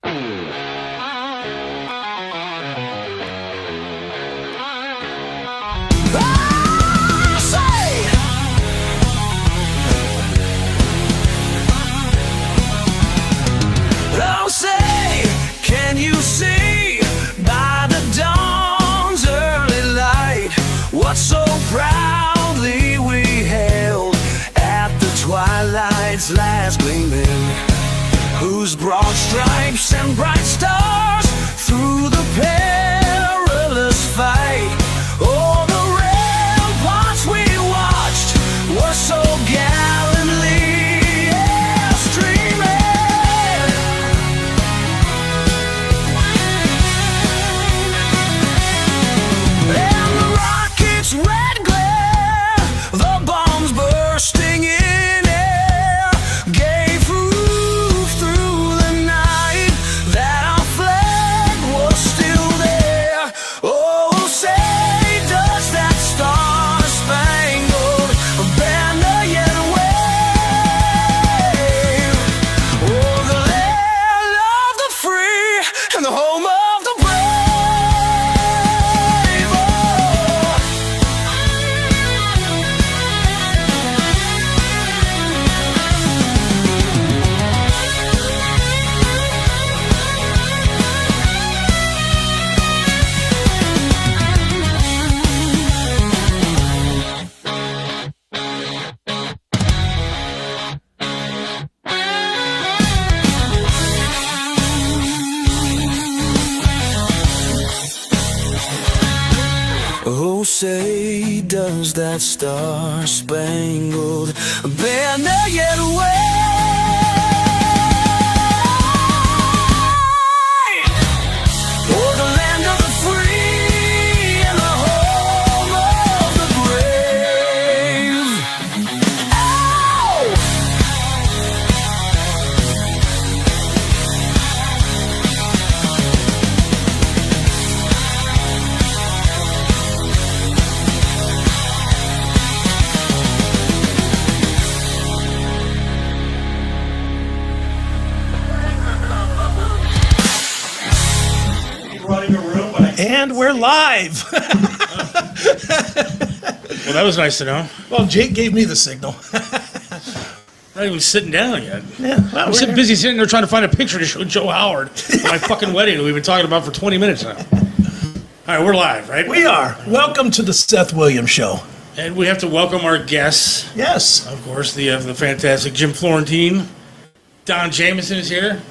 Oh, say, can you see by the dawn's early light what so proudly we held at the twilight's last gleaming? Whose broad stripes and bright stars through the perilous fight, oh, the ramparts we watched were so gallantly streaming. And the rockets' red glare, the bombs bursting in air, gave proof through the night that our flag was still there. Oh, say, does that star-spangled banner yet wave? Oh, the land of the free and the home of the brave. Oh. Oh, say, does that star-spangled banner yet wave? Oh, the land of the free and the home of the brave. Ow! And we're live. Well, that was nice to know. Well, Jake gave me the signal. Not even sitting down yet. Yeah, well, I'm so busy sitting there trying to find a picture to show Joe Howard at my fucking wedding that we've been talking about for 20 minutes now. All right, we're live, right? we are. Welcome to the Seth Williams Show. And we have to welcome our guests. Yes. Of course, the fantastic Jim Florentine. Don Jameson is here.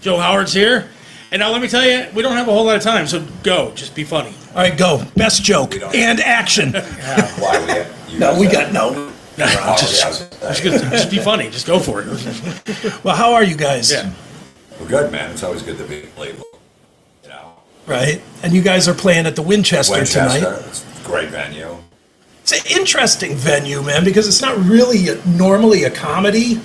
Joe Howard's here. And now let me tell you, we don't have a whole lot of time, so go. Just be funny. All right, go. Best joke and action. Why we have, you No, guys we have- got no. Just be funny. Just go for it. Well, how are you guys? Yeah. We're good, man. It's always good to be played. You know, Right. And you guys are playing at the Winchester tonight. it's a great venue. It's an interesting venue, man, because it's not really normally a comedy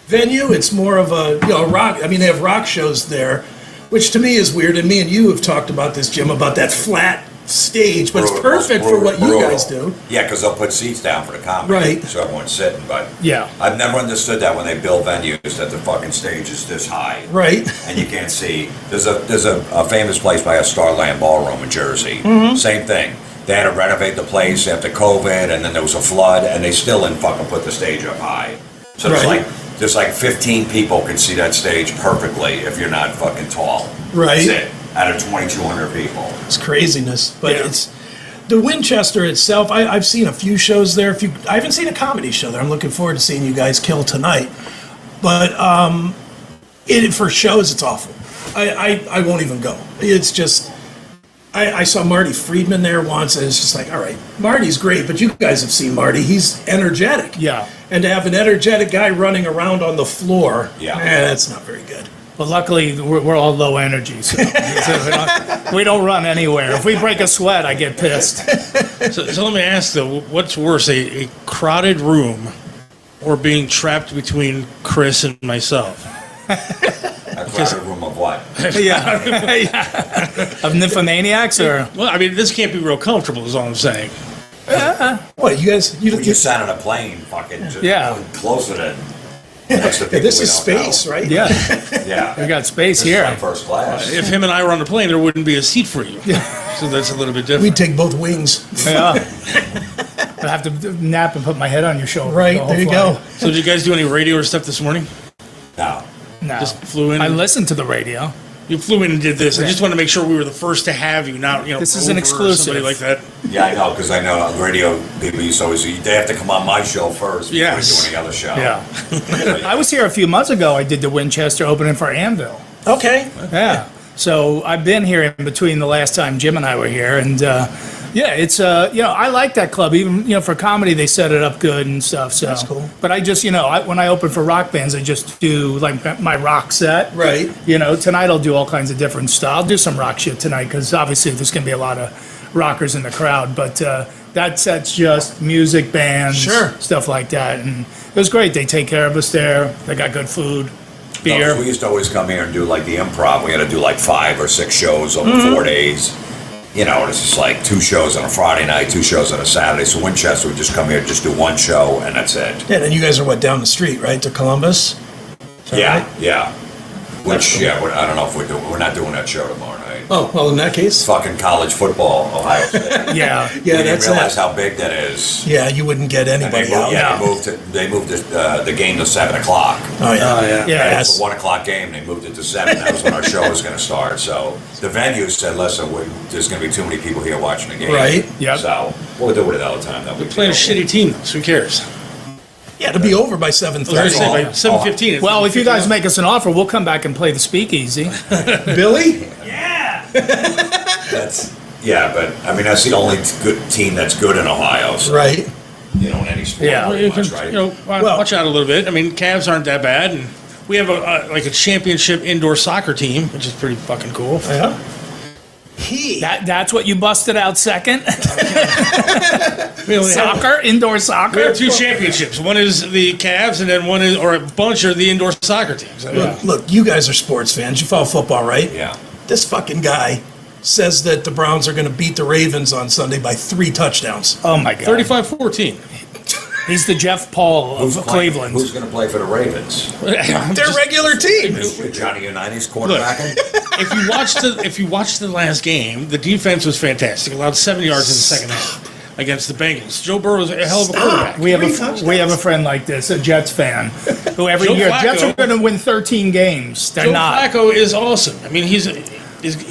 venue. It's more of a rock. I mean, they have rock shows there, which to me is weird. And me and you have talked about this, Jim, about that flat stage, but it's perfect for what you guys do. Yeah, because they'll put seats down for the comedy, Right. so everyone's sitting. But Yeah. I've never understood that when they build venues that the fucking stage is this high, Right. and you can't see. There's a famous place by a Starland Ballroom in Jersey. Mm-hmm. Same thing. They had to renovate the place after COVID, and then there was a flood, and they still didn't fucking put the stage up high. So Right. there's like 15 people can see that stage perfectly if you're not fucking tall. Right. That's it. Out of 2,200 people. It's craziness, but Yeah. it's the Winchester itself. I've seen a few shows there. I haven't seen a comedy show there. I'm looking forward to seeing you guys kill tonight. But for shows, it's awful. I won't even go. It's just. I saw Marty Friedman there once, and it's just like, all right, Marty's great, but you guys have seen Marty. He's energetic. Yeah. And to have an energetic guy running around on the floor, Yeah. that's not very good. Well, luckily, we're all low energy, so we don't run anywhere. If we break a sweat, I get pissed. So let me ask, though, what's worse, a crowded room or being trapped between Chris and myself? A crowded room of what? Yeah. Of nymphomaniacs, or? Well, I mean, this can't be real comfortable, is all I'm saying. What, you guys? We just sat on a plane, fucking just Yeah. closer than That's the people This we is don't know. space, right? Yeah, Yeah. we got space This is here. like first class. If him and I were on the plane, there wouldn't be a seat for you. So that's a little bit different. We'd take both wings. Yeah. I have to nap and put my head on your shoulder. Right, the whole there you flight. go. So did you guys do any radio or stuff this morning? No. No. Just flew in. I listened to the radio. You flew in and did this. I just wanted to make sure we were the first to have you, not This is an Uber or exclusive. somebody like that. Yeah, I know, because I know radio people used to always, they have to come on my show first before Yes. they do any other show. Yeah. But, I was here a few months ago. I did the Winchester opening for Anvil. Okay. Yeah. So I've been here in between the last time Jim and I were here, and yeah, it's I like that club. Even for comedy, they set it up good and stuff. So That's cool. But I just when I open for rock bands, I just do like my rock set. Right. Tonight I'll do all kinds of different stuff. I'll do some rock shit tonight because obviously there's gonna be a lot of rockers in the crowd. But that set's just music, bands, Sure. stuff like that, and it was great. They take care of us there. They got good food, beer. we used to always come here and do like the improv. We had to do like 5 or 6 shows over Mm-hmm. 4 days. It's just like 2 shows on a Friday night, 2 shows on a Saturday. So Winchester would just come here, just do 1 show, and that's it. Yeah, and you guys are down the street, right, to Columbus? Is that Yeah, right? yeah. Which, I don't know if we're not doing that show tomorrow night. Oh, well, in that case, Fucking college football, Ohio State. Yeah. yeah, we didn't that's realize that. how big that is. Yeah, you wouldn't get And anybody out. they moved the game to 7 o'clock. Oh, yeah. yeah. Yeah. It's a 1 o'clock game. They moved it to 7. That was when our show was going to start. So the venue said, "Listen, there's going to be too many people here watching the game." Right. Yep. So we'll do it all the time. We're playing a shitty team, so who cares? Yeah, to be over by I was going 7:30. to say, by 7:15. it's Well, if you guys 7:15. make us an offer, we'll come back and play the speakeasy. Billy? But I mean that's the only good team that's good in Ohio. So, Right. in any sport, Yeah. Well, pretty you can, much, right? Well- watch out a little bit. I mean, Cavs aren't that bad, and we have a championship indoor soccer team, which is pretty fucking cool. Yeah. That's what you busted out second? We only have- Soccer? Indoor We soccer? have 2 championships. One is the Cavs, and then a bunch are the indoor soccer teams. Look, you guys are sports fans. You follow football, right? Yeah. This fucking guy says that the Browns are going to beat the Ravens on Sunday by 3 touchdowns. Oh my God. 35-14. He's the Jeff Paul of Cleveland. Who's going to play for the Ravens? Their regular team. Johnny Unitas quarterbacking. If you watch the last game, the defense was fantastic. Allowed 7 yards in the second half against the Bengals. Joe Burrow's a hell of a quarterback. We have 3 a touchdowns. friend like this, a Jets fan, who every Joe year Flacco. Jets are going to win 13 games. They're Joe not. Flacco is awesome. I mean, he's a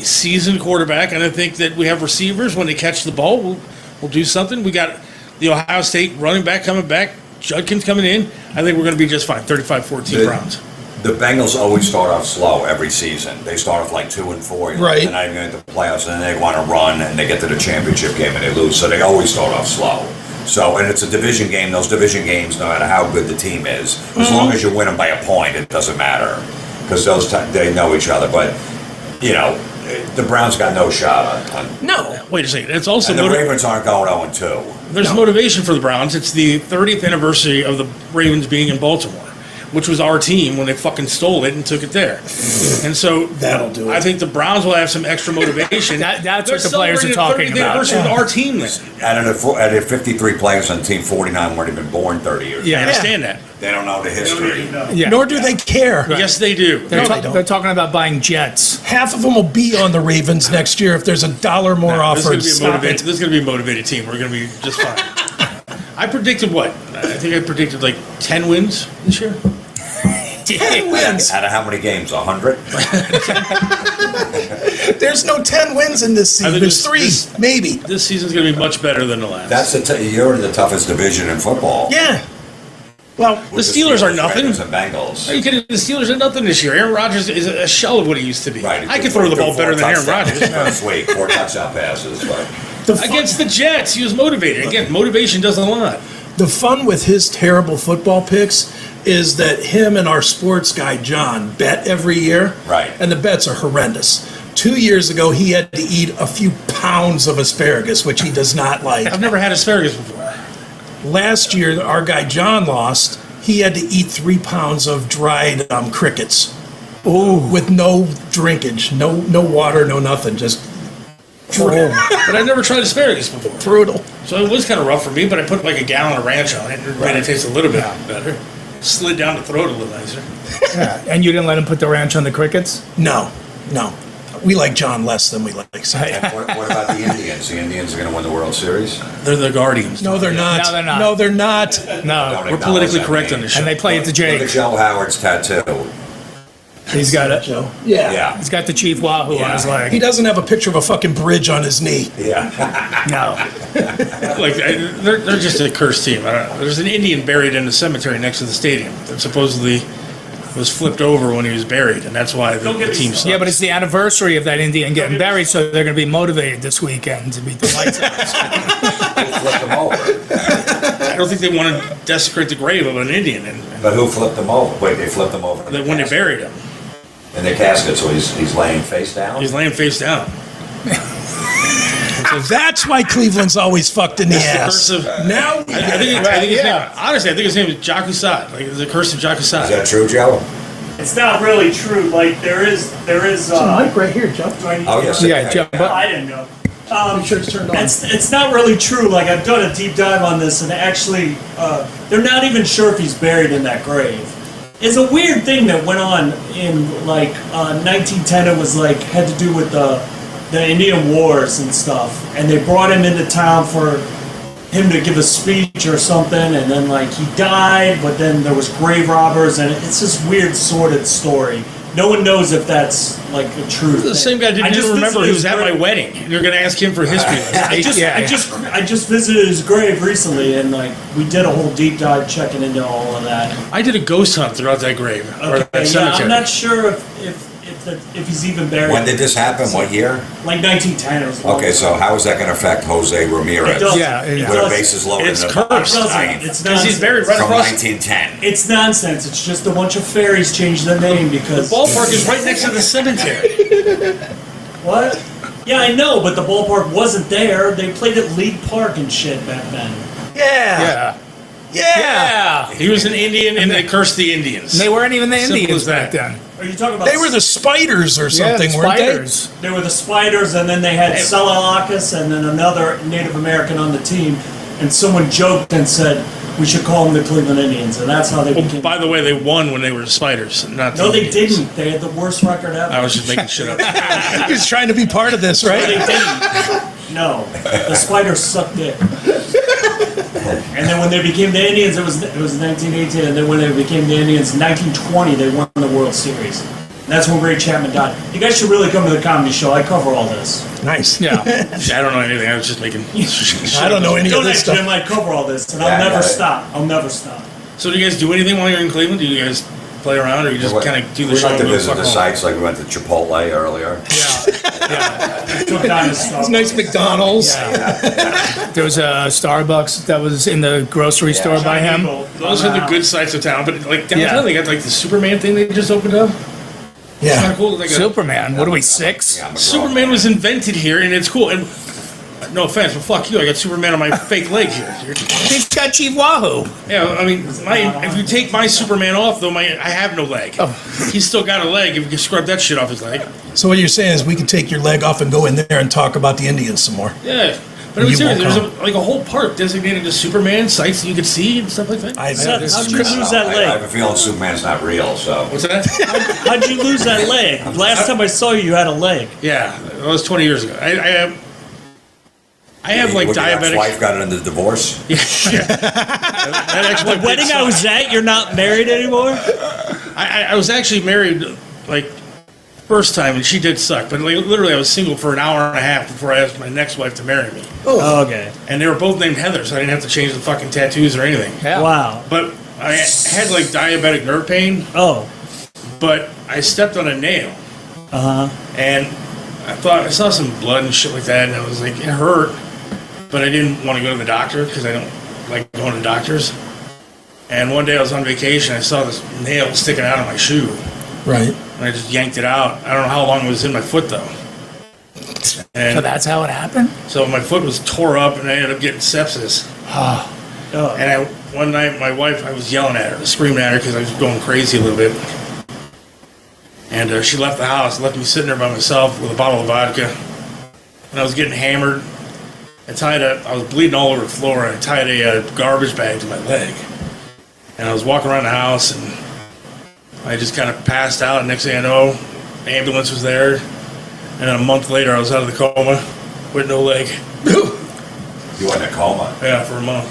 seasoned quarterback, and I think that we have receivers when they catch the ball, we'll do something. We got the Ohio State running back coming back, Judkins coming in. I think we're going to be just fine. 35-14 Browns. The Bengals always start off slow every season. They start off like 2-4, Right. and not even get to the playoffs, and then they want to run, and they get to the championship game and they lose. So they always start off slow. So, and it's a division game. Those division games, no matter how good the team is, as long as you win them by a point, it doesn't matter because they know each other. But the Browns got no shot on. No. Wait a second. It's also And the Ravens aren't going 0-2. there's motivation for the Browns. It's the 30th anniversary of the Ravens being in Baltimore, which was our team when they fucking stole it and took it there. And so That'll do it. I think the Browns will have some extra motivation. That's They're what the players are celebrating the 30th talking about. anniversary of our team then. Out of the 53 players on the team, 49 weren't even born 30 years I ago. understand that. They don't know the history. Yeah. Nor do they care. Yes, they do. They're, they don't. they're talking about buying jets. Half of them will be on the Ravens next year if there's $1 more offered. This is going to be a motivated team. We're going to be just fine. I predicted what? I think I predicted like 10 wins this year. 10 wins. Out of how many games? 100? There's no 10 wins in this I season. think There's 3, this- maybe. This season's going to be much better than the last. You're in the toughest division in football. Yeah. Well, the Steelers are nothing. Ravens and Bengals. Are you kidding? The Steelers are nothing this year. Aaron Rodgers is a shell of what he used to be. Right. I could throw the ball better than Aaron Rodgers. This week, 4 touchdown passes. But Against the Jets, he was motivated. Again, motivation does a lot. the fun with his terrible football picks is that him and our sports guy, John, bet every year. Right. And the bets are horrendous. 2 years ago, he had to eat a few pounds of asparagus, which he does not like. I've never had asparagus before. Last year, our guy John lost. He had to eat 3 pounds of dried crickets. Ooh. With no drinkage, no water, no nothing, just But I've never tried asparagus before. brutal. So it was kind of rough for me, but I put like a gallon of ranch on it and it made it taste a little bit better. slid down the throat a little nicer. Yeah. And you didn't let him put the ranch on the crickets? No. We like John less than we like Seth. What about the Indians? The Indians are going to win the World Series. They're the Guardians. No, they're not. No, they're not. No, they're not. No. We're politically correct on this show. And they play at the Look at Jake. Joe Howard's tattoo. He's got it. Joe. Yeah. Yeah. He's got the Chief Wahoo on his He leg. doesn't have a picture of a fucking bridge on his knee. Yeah. No. Like they're just a cursed team. There's an Indian buried in the cemetery next to the stadium that supposedly was flipped over when he was buried, and that's why the team sucks. Yeah, but it's the anniversary of that Indian getting buried, so they're going to be motivated this weekend to beat the White Sox. Who flipped him over? I don't think they want to desecrate the grave of an Indian, and But who flipped him over? Wait, they flipped him over when they buried him, in the casket, so he's laying face down? he's laying face down. That's why Cleveland's always fucked in the ass. Curse of, Now, I think his name, honestly, I think his name is Jacques Sad. Like the curse of Jacques Is Sad. that true, Joe? It's not really true. Like there is. Mike right here, Joe. Oh, yes. Yeah, Joe, but I didn't know. Make sure it's turned on. It's not really true. Like I've done a deep dive on this, and actually, they're not even sure if he's buried in that grave. It's a weird thing that went on in like 1910. It was like had to do with the Indian Wars and stuff, and they brought him into town for him to give a speech or something, and then like he died, but then there was grave robbers, and it's this weird sordid story. No one knows if that's like a true thing. The same guy didn't even remember he was at my wedding. You're going to ask him for history lesson. I just visited his grave recently, and like we did a whole deep dive checking into all of that. I did a ghost hunt throughout that grave or that Yeah, cemetery. I'm not sure if he's even buried. When did this happen? What year? Like 1910 or something. Okay, so how is that going to affect Jose Ramirez? It doesn't. Yeah, It yeah. With a doesn't. bases loaded It's in the cursed. It ninth doesn't. It's Because he's buried nonsense. right from across. 1910. It's nonsense. It's just a bunch of fairies changed the name because. The ballpark is right next to the cemetery. What? Yeah, I know, but the ballpark wasn't there. They played at League Park and shit back then. Yeah. Yeah. He was an Indian, and they cursed the Indians. They weren't even the Simple Indians as that. back then. Are you talking about? They were the spiders or something, yeah, the weren't spiders. They were the Spiders, and then they had Salalakas and then another Native American on the team. And someone joked and said we should call them the Cleveland Indians, and that's how they became. By the way, they won when they were spiders, not the No, they Indians. didn't. They had the worst record ever. I was just making shit up. He was trying to be part of this, No, right? they didn't. No, the Spiders sucked it. And then when they became the Indians, it was 1918, and then when they became the Indians, 1920, they won the World Series. And that's when Ray Chapman died. You guys should really come to the comedy show. I cover all this. Nice. Yeah. I don't know anything. I was just making shit I don't know up. any of Don't this ask Jim, stuff. I cover all this, and Yeah, I'll never yeah. stop. I'll never stop. So do you guys do anything while you're in Cleveland? Do you guys play around, or you just kind of do the We show? like to and go visit fuck the home? sites, like we went to Chipotle earlier. Took down his stuff. It's nice McDonald's. There was a Starbucks that was in the grocery store by him. Those are the good sides of town, but like downtown, Yeah. they got like the Superman thing they just opened up. It's kind Yeah. of cool. Like Superman. What are we, 6? Yeah, I'm a grown Superman man. was invented here, and it's cool. And no offense, but fuck you, I got Superman on my fake leg here. He's got Chief Wahoo. Yeah, I mean, if you take my Superman off, though, I have no leg. He's still got a leg. If you can scrub that shit off his leg, So what you're saying is we can take your leg off and go in there and talk about the Indians some more. yeah. But I mean, You seriously, won't there's a whole park designated to Superman sites that you could see and stuff like that. Seth, how'd you lose that I have leg? a feeling Superman's not real, so. What's that? How'd you lose that leg? Last time I saw you, you had a leg. Yeah, that was 20 years ago. I have like When your diabetic. ex-wife got into divorce? Yeah. That actually The wedding I was at, you're not married anymore? I was actually married like first time, and she did suck. But like, literally, I was single for an hour and a half before I asked my next wife to marry me. Oh, okay. And they were both named Heather, so I didn't have to change the fucking tattoos or anything. Yeah. Wow. But I had like diabetic nerve pain, Oh. but I stepped on a nail, and I saw some blood and shit like that, and I was like, it hurt, but I didn't want to go to the doctor because I don't like going to doctors. And one day I was on vacation, I saw this nail sticking out of my shoe, Right. and I just yanked it out. I don't know how long it was in my foot though. And So that's how it happened? so my foot was tore up, and I ended up getting sepsis. Oh. And one night, my wife, I was yelling at her, screaming at her because I was going crazy a little bit. And she left the house, left me sitting there by myself with a bottle of vodka. And I was getting hammered. I was bleeding all over the floor, and I tied a garbage bag to my leg. and I was walking around the house, and I just kind of passed out. And next thing I know, the ambulance was there, and then a month later, I was out of the coma with no leg. You went in a coma. Yeah, for a month.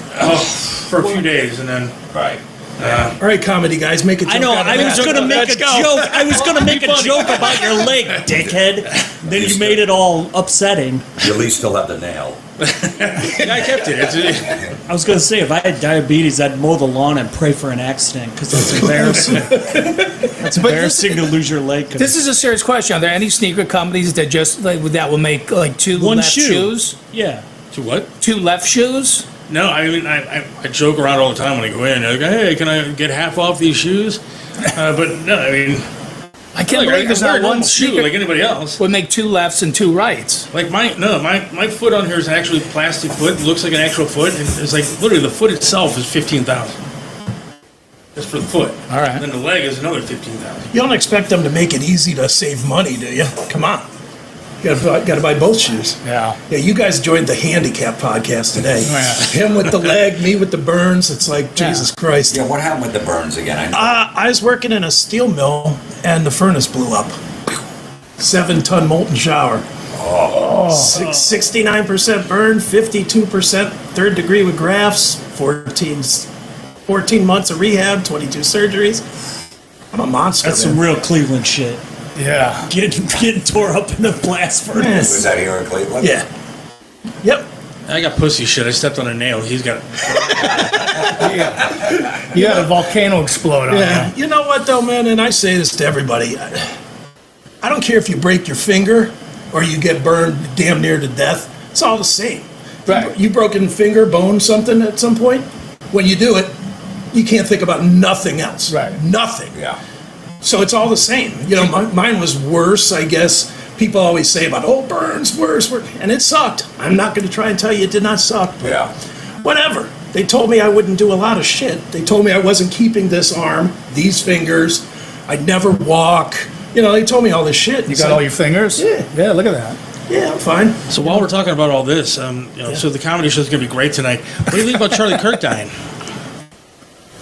For a few days, and then Right. All right, comedy guys, make a joke I know. out of I was that. gonna make a joke. I was gonna make a joke about your leg, dickhead. Then you made it all upsetting. You at least still have the nail. I kept it. I was gonna say if I had diabetes, I'd mow the lawn and pray for an accident because that's embarrassing. That's embarrassing to lose your leg. This is a serious question. Are there any sneaker companies that just that will make like two one left shoe. shoes? Yeah. To what? Two left shoes? No, I mean, I joke around all the time when I go in. I go, hey, can I get half off these shoes? But no, I mean, I can't like, believe there's wear a not one normal shoe sneaker like anybody else. would make two lefts and two rights. Like my foot on here is actually plastic foot. It looks like an actual foot, and it's like literally the foot itself is 15,000. That's for the foot. All right. And then the leg is another 15,000. You don't expect them to make it easy to save money, do you? Come on. You gotta buy both shoes. Yeah. Yeah, you guys joined the handicap podcast today. Yeah. Him with the leg, me with the burns. It's like, Jesus Christ. Yeah, what happened with the burns again? I know. I was working in a steel mill, and the furnace blew up. 7-ton molten shower. 69% burn, 52% third degree with grafts, 14 months of rehab, 22 surgeries. I'm a monster. That's man. some real Cleveland shit. Yeah. Getting tore up in the blast Was furnace. that here in Cleveland? Yeah. Yep. I got pussy shit. I stepped on a nail. He's got. You had a volcano explode on Yeah. you. You know what, though, man? And I say this to everybody. I don't care if you break your finger or you get burned damn near to death. It's all the same. Right. You broken finger, bone, something at some point. When you do it, you can't think about nothing else. Right. Nothing. Yeah. So it's all the same. You know, mine was worse, I guess. People always say about, oh, burns, worse. And it sucked. I'm not going to try and tell you it did not suck. But Yeah. whatever. They told me I wouldn't do a lot of shit. They told me I wasn't keeping this arm, these fingers. I'd never walk. You know, they told me all this shit. You got all your fingers? Yeah. Yeah, look at that. Yeah, I'm fine. So while we're talking about all this, so the comedy show's gonna be great tonight. What do you think about Charlie Kirk dying?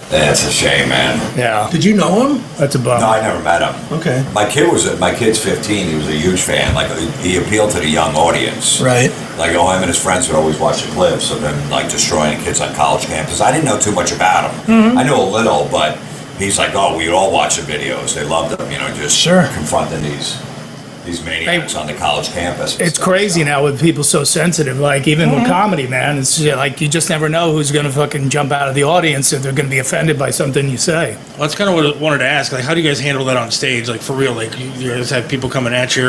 That's a shame, man. Yeah. Did you know him? That's a bum. No, I never met him. Okay. My kid's 15. He was a huge fan. Like he appealed to the young audience. Right. Like him and his friends would always watch the clips of him like destroying kids on college campuses. I didn't know too much about him. Mm-hmm. I knew a little, but he's like, oh, we all watch the videos. They loved him, just Sure. confronting these maniacs on the college campus. and It's stuff, crazy so. now with people so sensitive. Like even with comedy, man, it's just, like you just never know who's going to fucking jump out of the audience if they're going to be offended by something you say. Well, that's kind of what I wanted to ask. Like, how do you guys handle that on stage? Like, for real? Like, you guys have people coming at you,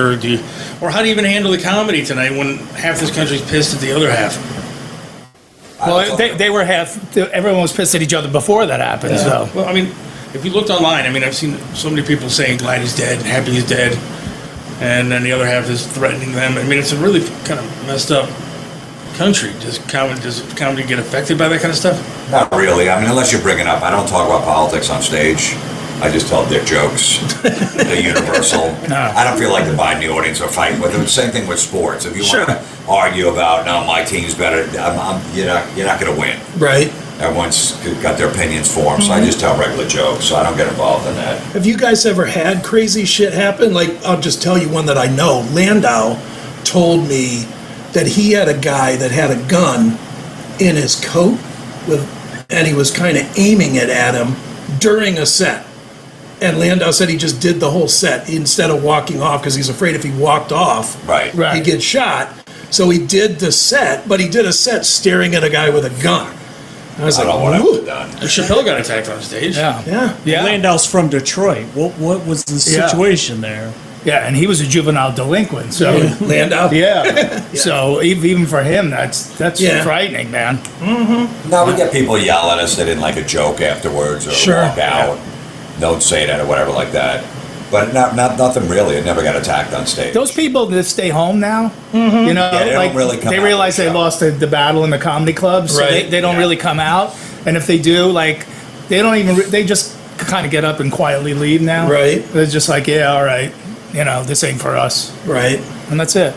or how do you even handle the comedy tonight when half this country's pissed at the other half? Well, they were everyone was pissed at each other before that happened. So Well, I mean, if you looked online, I mean, I've seen so many people saying glad he's dead, happy he's dead, and then the other half is threatening them. I mean, it's a really kind of messed up country. Does comedy get affected by that kind of stuff? Not really. I mean, unless you're bringing up, I don't talk about politics on stage. I just tell dick jokes. They're universal. No. I don't feel like dividing the audience or fighting with them. Same thing with sports. If you want to argue about, no, my team's better, you're not going to win. Right. Everyone's got their opinions formed, so I just tell regular jokes, so I don't get involved in that. Have you guys ever had crazy shit happen? Like, I'll just tell you one that I know. Landau told me that he had a guy that had a gun in his coat and he was kind of aiming it at him during a set. And Landau said he just did the whole set instead of walking off because he's afraid if he walked off, Right. he'd get shot. So he did the set, but he did a set staring at a guy with a gun. I was I like, don't know what I "Ooh." would have done. Chappelle got attacked on stage. yeah, Yeah. Landau's from Detroit. What was the Yeah. situation there? yeah, and he was a juvenile delinquent. So Landau. yeah, so even for him, that's Yeah. frightening, man. No, we get people yell at us. They didn't like a joke afterwards or Sure. walk out. Don't say that or whatever like that. But nothing really. It never got attacked on stage. Those people that stay home now, you know, Yeah, they don't like really come they out realize to the they show. lost the battle in the comedy clubs, so Right. they don't Yeah. really come out. And if they do, like, they don't even they just kind of get up and quietly leave now. Right. They're just like, yeah, all right, this ain't for us, Right. and that's it.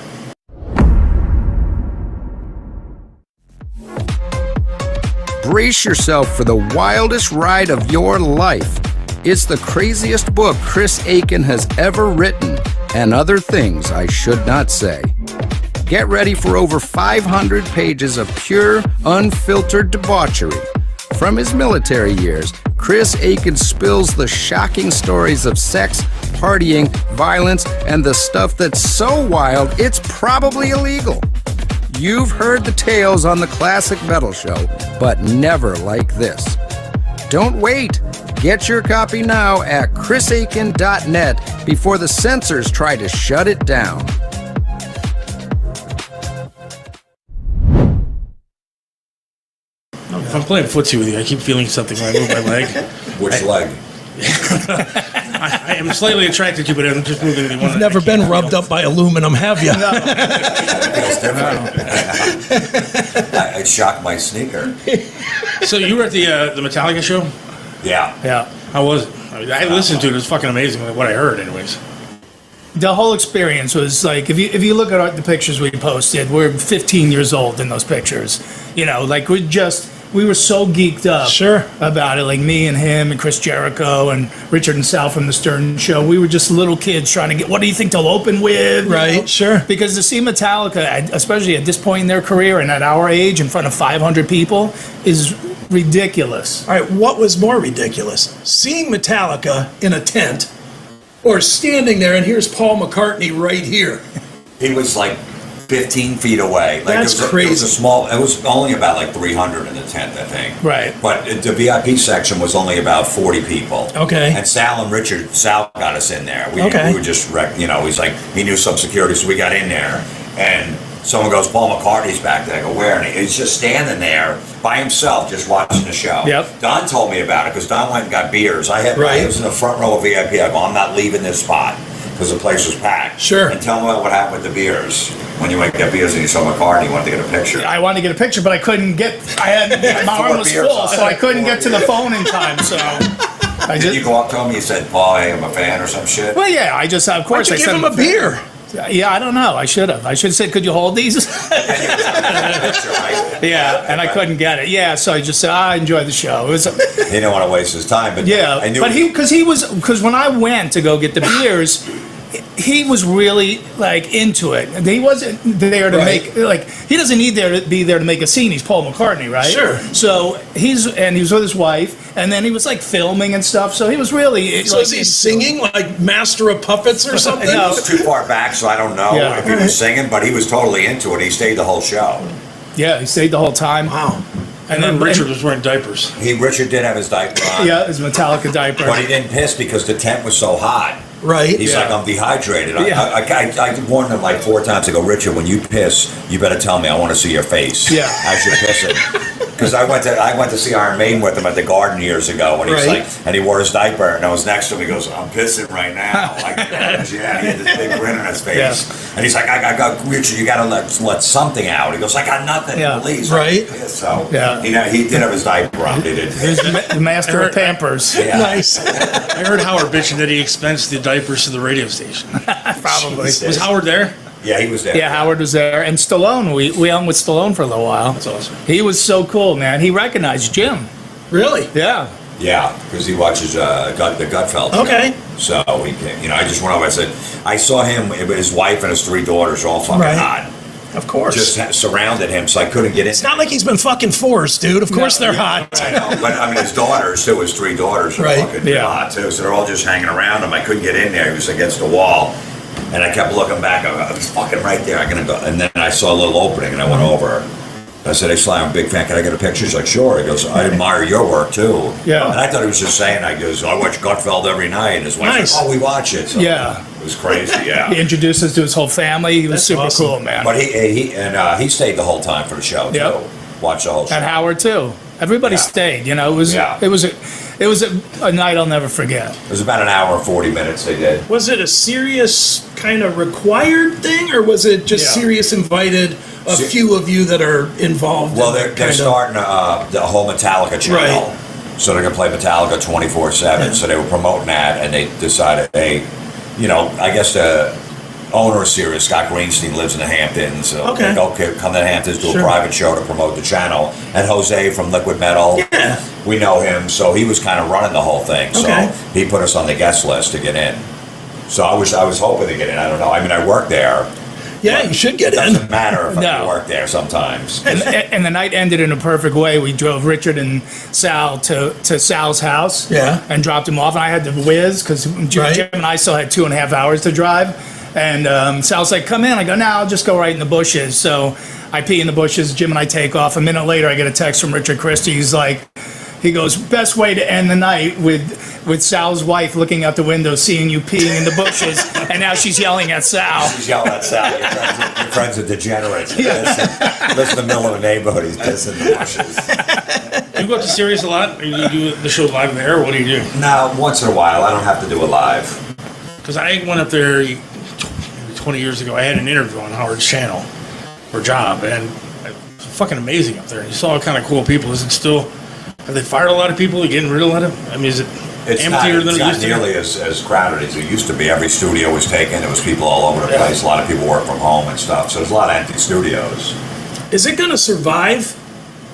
brace yourself for the wildest ride of your life. It's the craziest book Chris Aiken has ever written, and other things I should not say. Get ready for over 500 pages of pure, unfiltered debauchery. From his military years, Chris Aiken spills the shocking stories of sex, partying, violence, and the stuff that's so wild it's probably illegal. You've heard the tales on the Classic Metal Show, but never like this. Don't wait. Get your copy now at chrisaiken.net before the censors try to shut it down. If I'm playing footsie with you, I keep feeling something when I move my leg. Which leg? I am slightly attracted to you, but I'm just moving the one. You've never been rubbed up by aluminum, have you? Feels different. I shocked my sneaker. So you were at the Metallica show? Yeah. Yeah. How was it? I listened to it. It was fucking amazing. What I heard, anyways. The whole experience was like, if you look at the pictures we posted, we're 15 years old in those pictures. You know, like we were so geeked up Sure. about it, like me and him and Chris Jericho and Richard and Sal from the Stern Show. We were just little kids trying to get, what do you think they'll open with? You Right, know? sure. Because to see Metallica, especially at this point in their career and at our age in front of 500 people, is ridiculous. All right, what was more ridiculous? Seeing Metallica in a tent or standing there and here's Paul McCartney right here? He was like 15 feet away. Like That's it was crazy. It was only about like 300 in the tent, I think. Right. But the VIP section was only about 40 people. Okay. And Sal got us in there. We were just, he's like, he knew some security, so we got in there. And someone goes, Paul McCartney's back there. I go, where? And he's just standing there by himself, just watching the show. Yep. Don told me about it because Don went and got beers. I was in the front row of VIP. I go, I'm not leaving this spot because the place was packed. Sure. And tell me what happened with the beers. When you went to get beers and you saw McCartney, you wanted to get a picture. I wanted to get a picture, but I couldn't get. My arm was beers full, on so it. I couldn't get to the phone in time. So I Did just. you go up to him and you said, Paul, hey, I'm a fan or some shit? Well, yeah, I just of Why course don't you I give said him a beer? Yeah, I don't know. I should have. I should have said, "Could you hold these?" Yeah, and I couldn't get it. Yeah, so I just said, "I enjoy the show." It was. He didn't want to waste his time, but Yeah, I knew but because when I went to go get the beers, he was really like into it. And he wasn't there to Right. make he doesn't need to be there to make a scene. He's Paul McCartney, right? Sure. So he was with his wife, and then he was like filming and stuff. So he was really. So is he singing like Master of Puppets or something? No. It was too far back, so I don't know Yeah. if he was singing, but he was totally into it. He stayed the whole show. Yeah, he stayed the whole time. Wow. And then Richard was wearing diapers. Richard did have his diaper on. Yeah, his Metallica diaper. But he didn't piss because the tent was so hot. Right. He's like, I'm dehydrated. Yeah. I warned him like 4 times. I go, Richard, when you piss, you better tell me. I want to see your face. Yeah. As you're pissing. Because I went to see Iron Maiden with him at the Garden years ago, and he's Right. like, and he wore his diaper, and I was next to him. He goes, I'm pissing right now. Like, yeah, he had this big grin on his face, Yeah. and he's like, I got Richard. You got to let something out. He goes, I got nothing. Yeah. Please. Right. So Yeah. he did have his diaper on. He did. He's the master of Pampers. Yeah. Nice. I heard Howard bitching that he expensed the diapers to the radio station. Probably. Was Howard there? Yeah, he was there. Yeah, Howard was there, and Stallone. We hung with Stallone for a little while. That's awesome. He was so cool, man. He recognized Jim. Really? Yeah. Yeah, because he watches the Gutfeld. Okay. So he came, I just went over. I said, I saw him, his wife and his 3 daughters, all fucking Right. hot. Of course. Just surrounded him, so I couldn't get in. It's not like he's been fucking forced, dude. Of course they're hot. I know, but I mean, his daughters too. His 3 daughters are Right. fucking Yeah. hot too. So they're all just hanging around him. I couldn't get in there. He was against the wall, and I kept looking back. I was fucking right there. I gonna go, and then I saw a little opening, and I went over. I said, "Hey, Sly, I'm a big fan. Can I get a picture?" He's like, "Sure." He goes, "I admire your work too." Yeah. And I thought he was just saying. I goes, "I watch Gutfeld every night," and his wife's Nice. like, "Oh, we watch it." So Yeah. it was crazy. Yeah. He introduced us to his whole family. He was That's super awesome. cool, man. But he stayed the whole time for the show too. Yep. Watched the whole show. And Howard too. Everybody Yeah. stayed. You know, it was Yeah. it was a night I'll never forget. It was about an hour and 40 minutes they did. Was it a serious kind of required thing, or was it just Yeah. serious invited? A few of you that are involved. Well, in they're kind of- starting the whole Metallica channel. Right. So they're going to play Metallica 24/7. So they were promoting that, and they decided, hey, I guess owner of Sirius, Scott Greenstein, lives in the Hamptons. So Okay. they come to the Hamptons, do Sure. a private show to promote the channel. And Jose from Liquid Metal, Yeah. we know him, so he was kind of running the whole thing. So Okay. he put us on the guest list to get in. So I was hoping to get in. I don't know. I mean, I work there. Yeah, you should get It in. doesn't matter if I No. work there sometimes. And the night ended in a perfect way. We drove Richard and Sal to Sal's house. Yeah. And dropped him off. And I had to whiz because Jim Right. and I still had 2.5 hours to drive. And Sal's like, come in. I go, no, I'll just go right in the bushes. So I pee in the bushes. Jim and I take off. A minute later, I get a text from Richard Christie. He goes, best way to end the night with Sal's wife looking out the window, seeing you peeing in the bushes, and now she's yelling at Sal. He's yelling at Sal. Your friends are degenerates. Listen to the middle of the neighborhood. He's pissing in the bushes. You go up to Sirius a lot? Or you do the show live there, or what do you do? Now, once in a while, I don't have to do it live. Because I went up there 20 years ago. I had an interview on Howard's channel for a job, and it's fucking amazing up there. You saw all kind of cool people. Is it still? Have they fired a lot of people? Are you getting rid of a lot of? I mean, is it emptier than It's it not used to be? nearly as crowded as it used to be. Every studio was taken. There was people all over the Yeah. place. A lot of people work from home and stuff. So there's a lot of empty studios. Is it going to survive?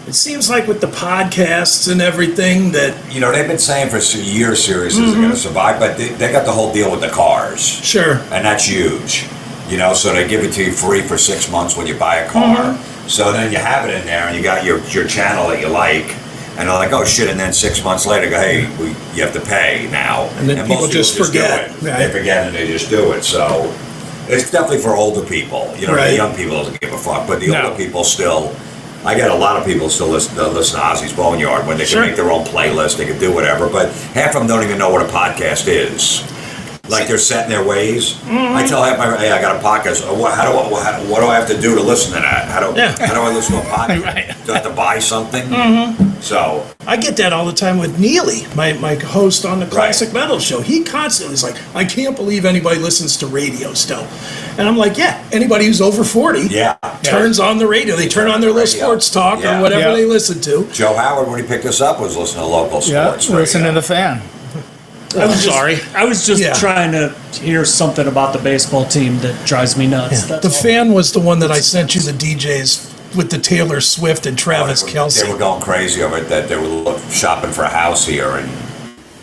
It seems like with the podcasts and everything that, You know, they've been saying for years Sirius is going to survive, but they got the whole deal with the cars. sure. And that's huge. You know, so they give it to you free for 6 months when you buy a car. So then you have it in there and you got your channel that you like. And they're like, oh shit, and then 6 months later go, hey, you have to pay now. And then people most just forget, do it. right. They forget and they just do it. So it's definitely for older people. You know, Right. the young people doesn't give a fuck, but the No. older people still. I get a lot of people still listen to Ozzy's Boneyard when they can Sure. make their own playlist, they can do whatever, but half of them don't even know what a podcast is. Like they're set in their ways. I tell half my, hey, I got a podcast. What do I have to do to listen to that? How do I listen to a podcast? Right. Do I have to buy something? So I get that all the time with Neely, my host on the Classic Metal Show. He constantly is like, I can't believe anybody listens to radio still. And I'm like, yeah, anybody who's over 40 yeah, turns on the radio. They turn on their little Radio. sports talk Yeah. or whatever Yeah. they listen to. Joe Howard when he picked us up was listening to local Yeah, sports. listen to radio. the fan. I was just Yeah. trying to hear something about the baseball team that drives me nuts. That's The all. fan was the one that I sent you the DJs with the Taylor Swift and Travis Kelce. They were going crazy over it that they were shopping for a house here and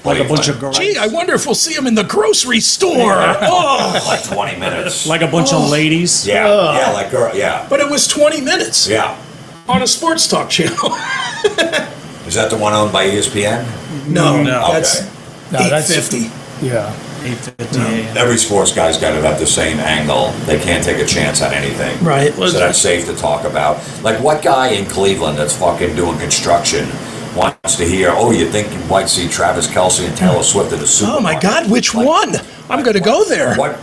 like a bunch of girls. Gee, I wonder if we'll see him in the grocery store. Oh, like 20 minutes. Like a bunch of ladies. yeah, like girl, yeah, but it was 20 minutes yeah. on a sports talk channel. Is that the one owned by ESPN? No, No. that's Okay. No, that's 850. Yeah. 8:50 Every sports guy's got to have the same angle. They can't take a chance on anything. Right. So that's safe to talk about. Like what guy in Cleveland that's fucking doing construction wants to hear, oh, you think you might see Travis Kelce and Taylor Swift at the Super Oh my Bowl? God, which Like, one? I'm going to go there. What,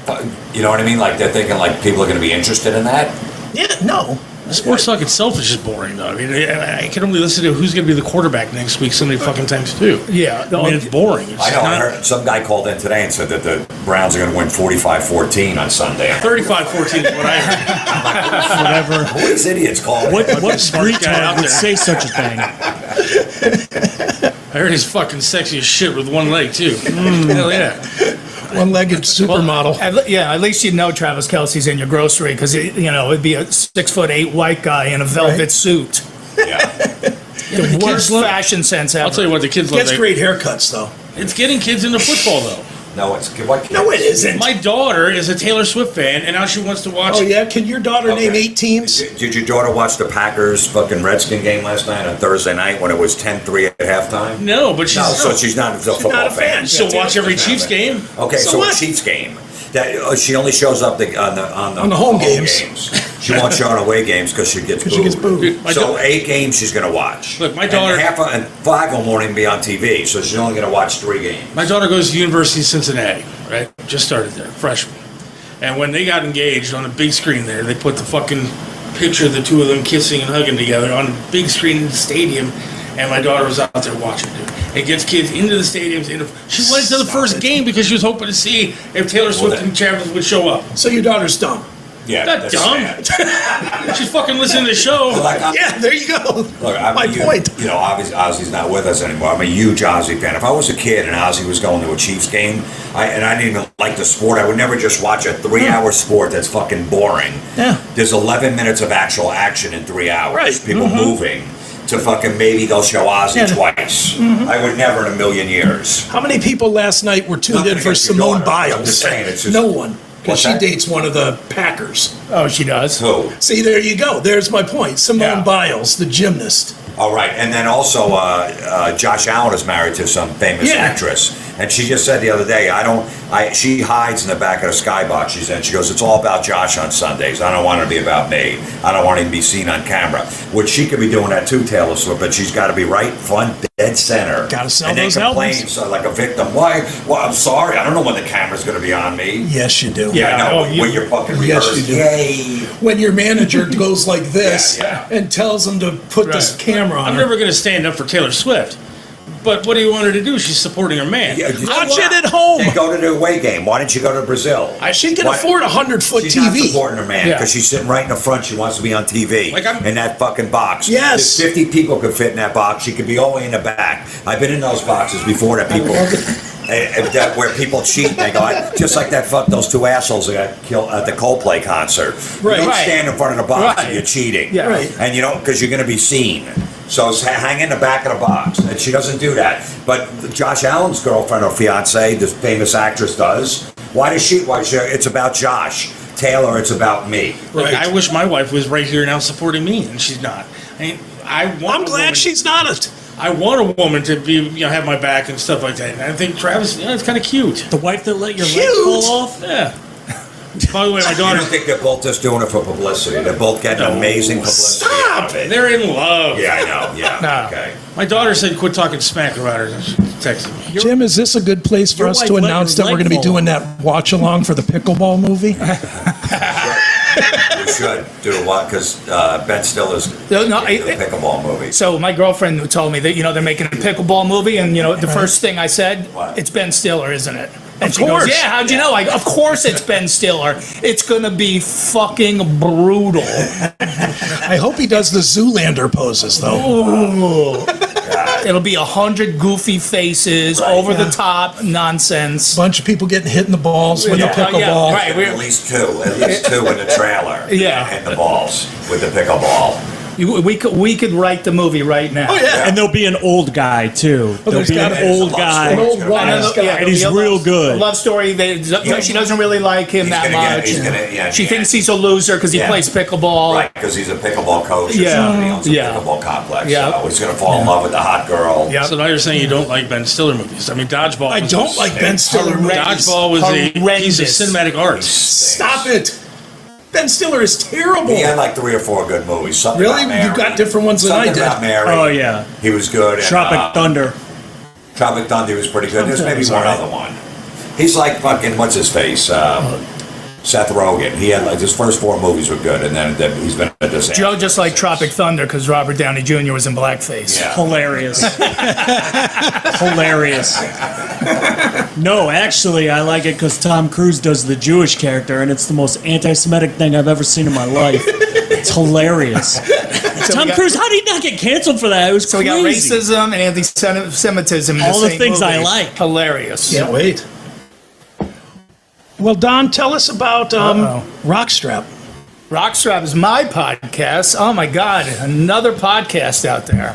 you know what I mean? Like they're thinking like people are going to be interested in that? Yeah, no. Sports talk itself is just boring, though. I mean, I can only listen to who's going to be the quarterback next week so many fucking times, too. Yeah. I mean, it's boring. It's I know. I not heard some guy called in today and said that the Browns are going to win 45-14 on Sunday. 35-14 is what I heard. Whatever. Who is idiots calling? What Smart guy out retard would there. say such a thing? I heard he's fucking sexy as shit with one leg, too. Hell yeah. One-legged supermodel. At least you know Travis Kelce's in your grocery because it'd be a 6'8" white guy in a velvet Right. suit. Yeah. The worst love- fashion sense ever. I'll tell you what, the kids love Gets that. great haircuts, though. It's getting kids into football, though. No, it's what? No, it isn't. My daughter is a Taylor Swift fan, and now she wants to watch. Oh, yeah? Can your daughter Okay. name 8 teams? Did your daughter watch the Packers fucking Redskin game last night on Thursday night when it was 10-3 at halftime? No, but she's No, so she's not a football not a fan. fan. she'll watch every Chiefs game. Okay, So so what? a Chiefs game. That she only shows up on the home games. She won't show on away games because she gets booed. She gets booed. My So da- 8 games she's going to watch. Look, my And daughter- and 5 of them won't even be on TV, so she's only going to watch 3 games. My daughter goes to University of Cincinnati, right? Just started there, freshman. And when they got engaged on a big screen there, they put the fucking picture of the two of them kissing and hugging together on a big screen in the stadium. And my daughter was out there watching it. It gets kids into the stadiums. She went to the Stop first it. game because she was hoping to see if Taylor Swift then- and Travis would show up. So your daughter's dumb. Yeah, Not that's dumb. sad. She's fucking listening to the show. Like, Yeah, there you go. Look, I'm My point. You know, obviously Ozzy's not with us anymore. I'm a huge Ozzy fan. If I was a kid and Ozzy was going to a Chiefs game, and I didn't even like the sport, I would never just watch a 3-hour sport that's fucking boring. Yeah. There's 11 minutes of actual action in 3 hours. Right. People moving. To fucking maybe they'll show Ozzy twice. I would never in a million years. How many people last night were tuned Nothing in for against your Simone daughter. I'm Biles? just saying, it's just- No one. Because What's she that? dates one of the Packers. Oh, she does. Who? See, there you go. There's my point. Simone Yeah. Biles, the gymnast. All right, and then also Josh Allen is married to some famous Yeah. actress, and she just said the other day, she hides in the back of the skybox. She said, she goes, it's all about Josh on Sundays. I don't want it to be about me. I don't want him to be seen on camera. Which she could be doing that too, Taylor Swift, but she's got to be right front, dead center. Gotta sell and then those complain albums. so like a victim. Why? Well, I'm sorry. I don't know when the camera's going to be on me. Yes, you do. Yeah. I know. Oh, when you're fucking Yes, rehearsed. you do. Yay. When your manager goes like this Yeah, and tells him to put this Right. camera on I'm her. never going to stand up for Taylor Swift. But what do you want her to do? She's supporting her man. Yeah, Watch it at home. Then go to the away game. Why didn't you go to Brazil? She can Why- afford a 100-foot She's not TV. supporting her man Yeah. because she's sitting right in the front. She wants to be on TV Like I'm- in that fucking box. Yes. If 50 people could fit in that box, she could be all the way in the back. I've been in those boxes before that people. That where people cheat and they go, just like that fuck those two assholes that got killed at the Coldplay concert. Right. You don't Right. stand in front of the box Right. and you're cheating. Yeah. Right. And you know, because you're going to be seen. So hang in the back of the box. And she doesn't do that. But Josh Allen's girlfriend or fiance, this famous actress, does. Why does she? It's about Josh. Taylor, it's about me. Look, Right. I wish my wife was right here now supporting me, and she's not. I want I'm a glad woman- she's not. I want a woman to be, have my back and stuff like that. And I think Travis, it's kind of cute. The wife that let your leg Cute? fall off? Yeah. By the way, my I daughter, don't think they're both just doing it for publicity. They're both getting amazing publicity out of it. they're in love. Yeah, I know. Yeah. No. Okay. My daughter said, "Quit talking smack about her." She texted me. Jim, is this a good place for Your us wife to let announce your that we're leg going to be fall doing that watch along for the pickleball movie? We should do what? Because Ben Stiller's No, no, getting the pickleball movie. So my girlfriend told me that they're making a pickleball movie, and the first thing I said, What? it's Ben Stiller, isn't it? And Of she course. goes, yeah, how'd you know? Like, of course it's Ben Stiller. It's gonna be fucking brutal. I hope he does the Zoolander poses, though. It'll be 100 goofy faces, Right. over the top nonsense. Bunch of people getting hit in the balls with Yeah, the pickleball. yeah, right. At least two in the trailer. Yeah. And the balls with the pickleball. We could write the movie right now. Oh, yeah. And there'll be an old guy, too. There'll there's be gotta an be old some guy. An old wise guy. And he's it'll be a real good. A love story. She doesn't really like him He's that gonna get- much. he's and gonna- yeah, she yeah. thinks he's a loser because he Yeah. plays pickleball. Right, because he's a pickleball coach or Yeah. something. He owns a Yeah. pickleball complex. Yeah. So he's going to fall in love with the hot girl. Yeah. So now you're saying you don't like Ben Stiller movies? I mean, Dodgeball. I don't like Ben Stiller movies. Dodgeball was a piece Horrendous. of cinematic art. Stop it. Ben Stiller is terrible. He had like 3 or 4 good movies. Something Really? About Mary. You got different ones than I Something did. About Mary. Oh, yeah. He was good. And, Tropic Thunder. Tropic Thunder was pretty good. There's maybe was one alright. other one. He's like fucking, what's his face? Seth Rogen. He had like his first 4 movies were good, and then he's been a disaster. Joe just like Tropic Thunder because Robert Downey Jr. was in blackface. Yeah. Hilarious. Hilarious. No, actually, I like it because Tom Cruise does the Jewish character, and it's the most anti-Semitic thing I've ever seen in my life. It's hilarious. Tom Cruise, how did he not get canceled for that? It was So we crazy. got racism and anti-Semitism. In All the the same things I movie. like. Hilarious. Can't wait. Well, Don, tell us about Rockstrap. Rockstrap is my podcast. Oh my God, another podcast out there.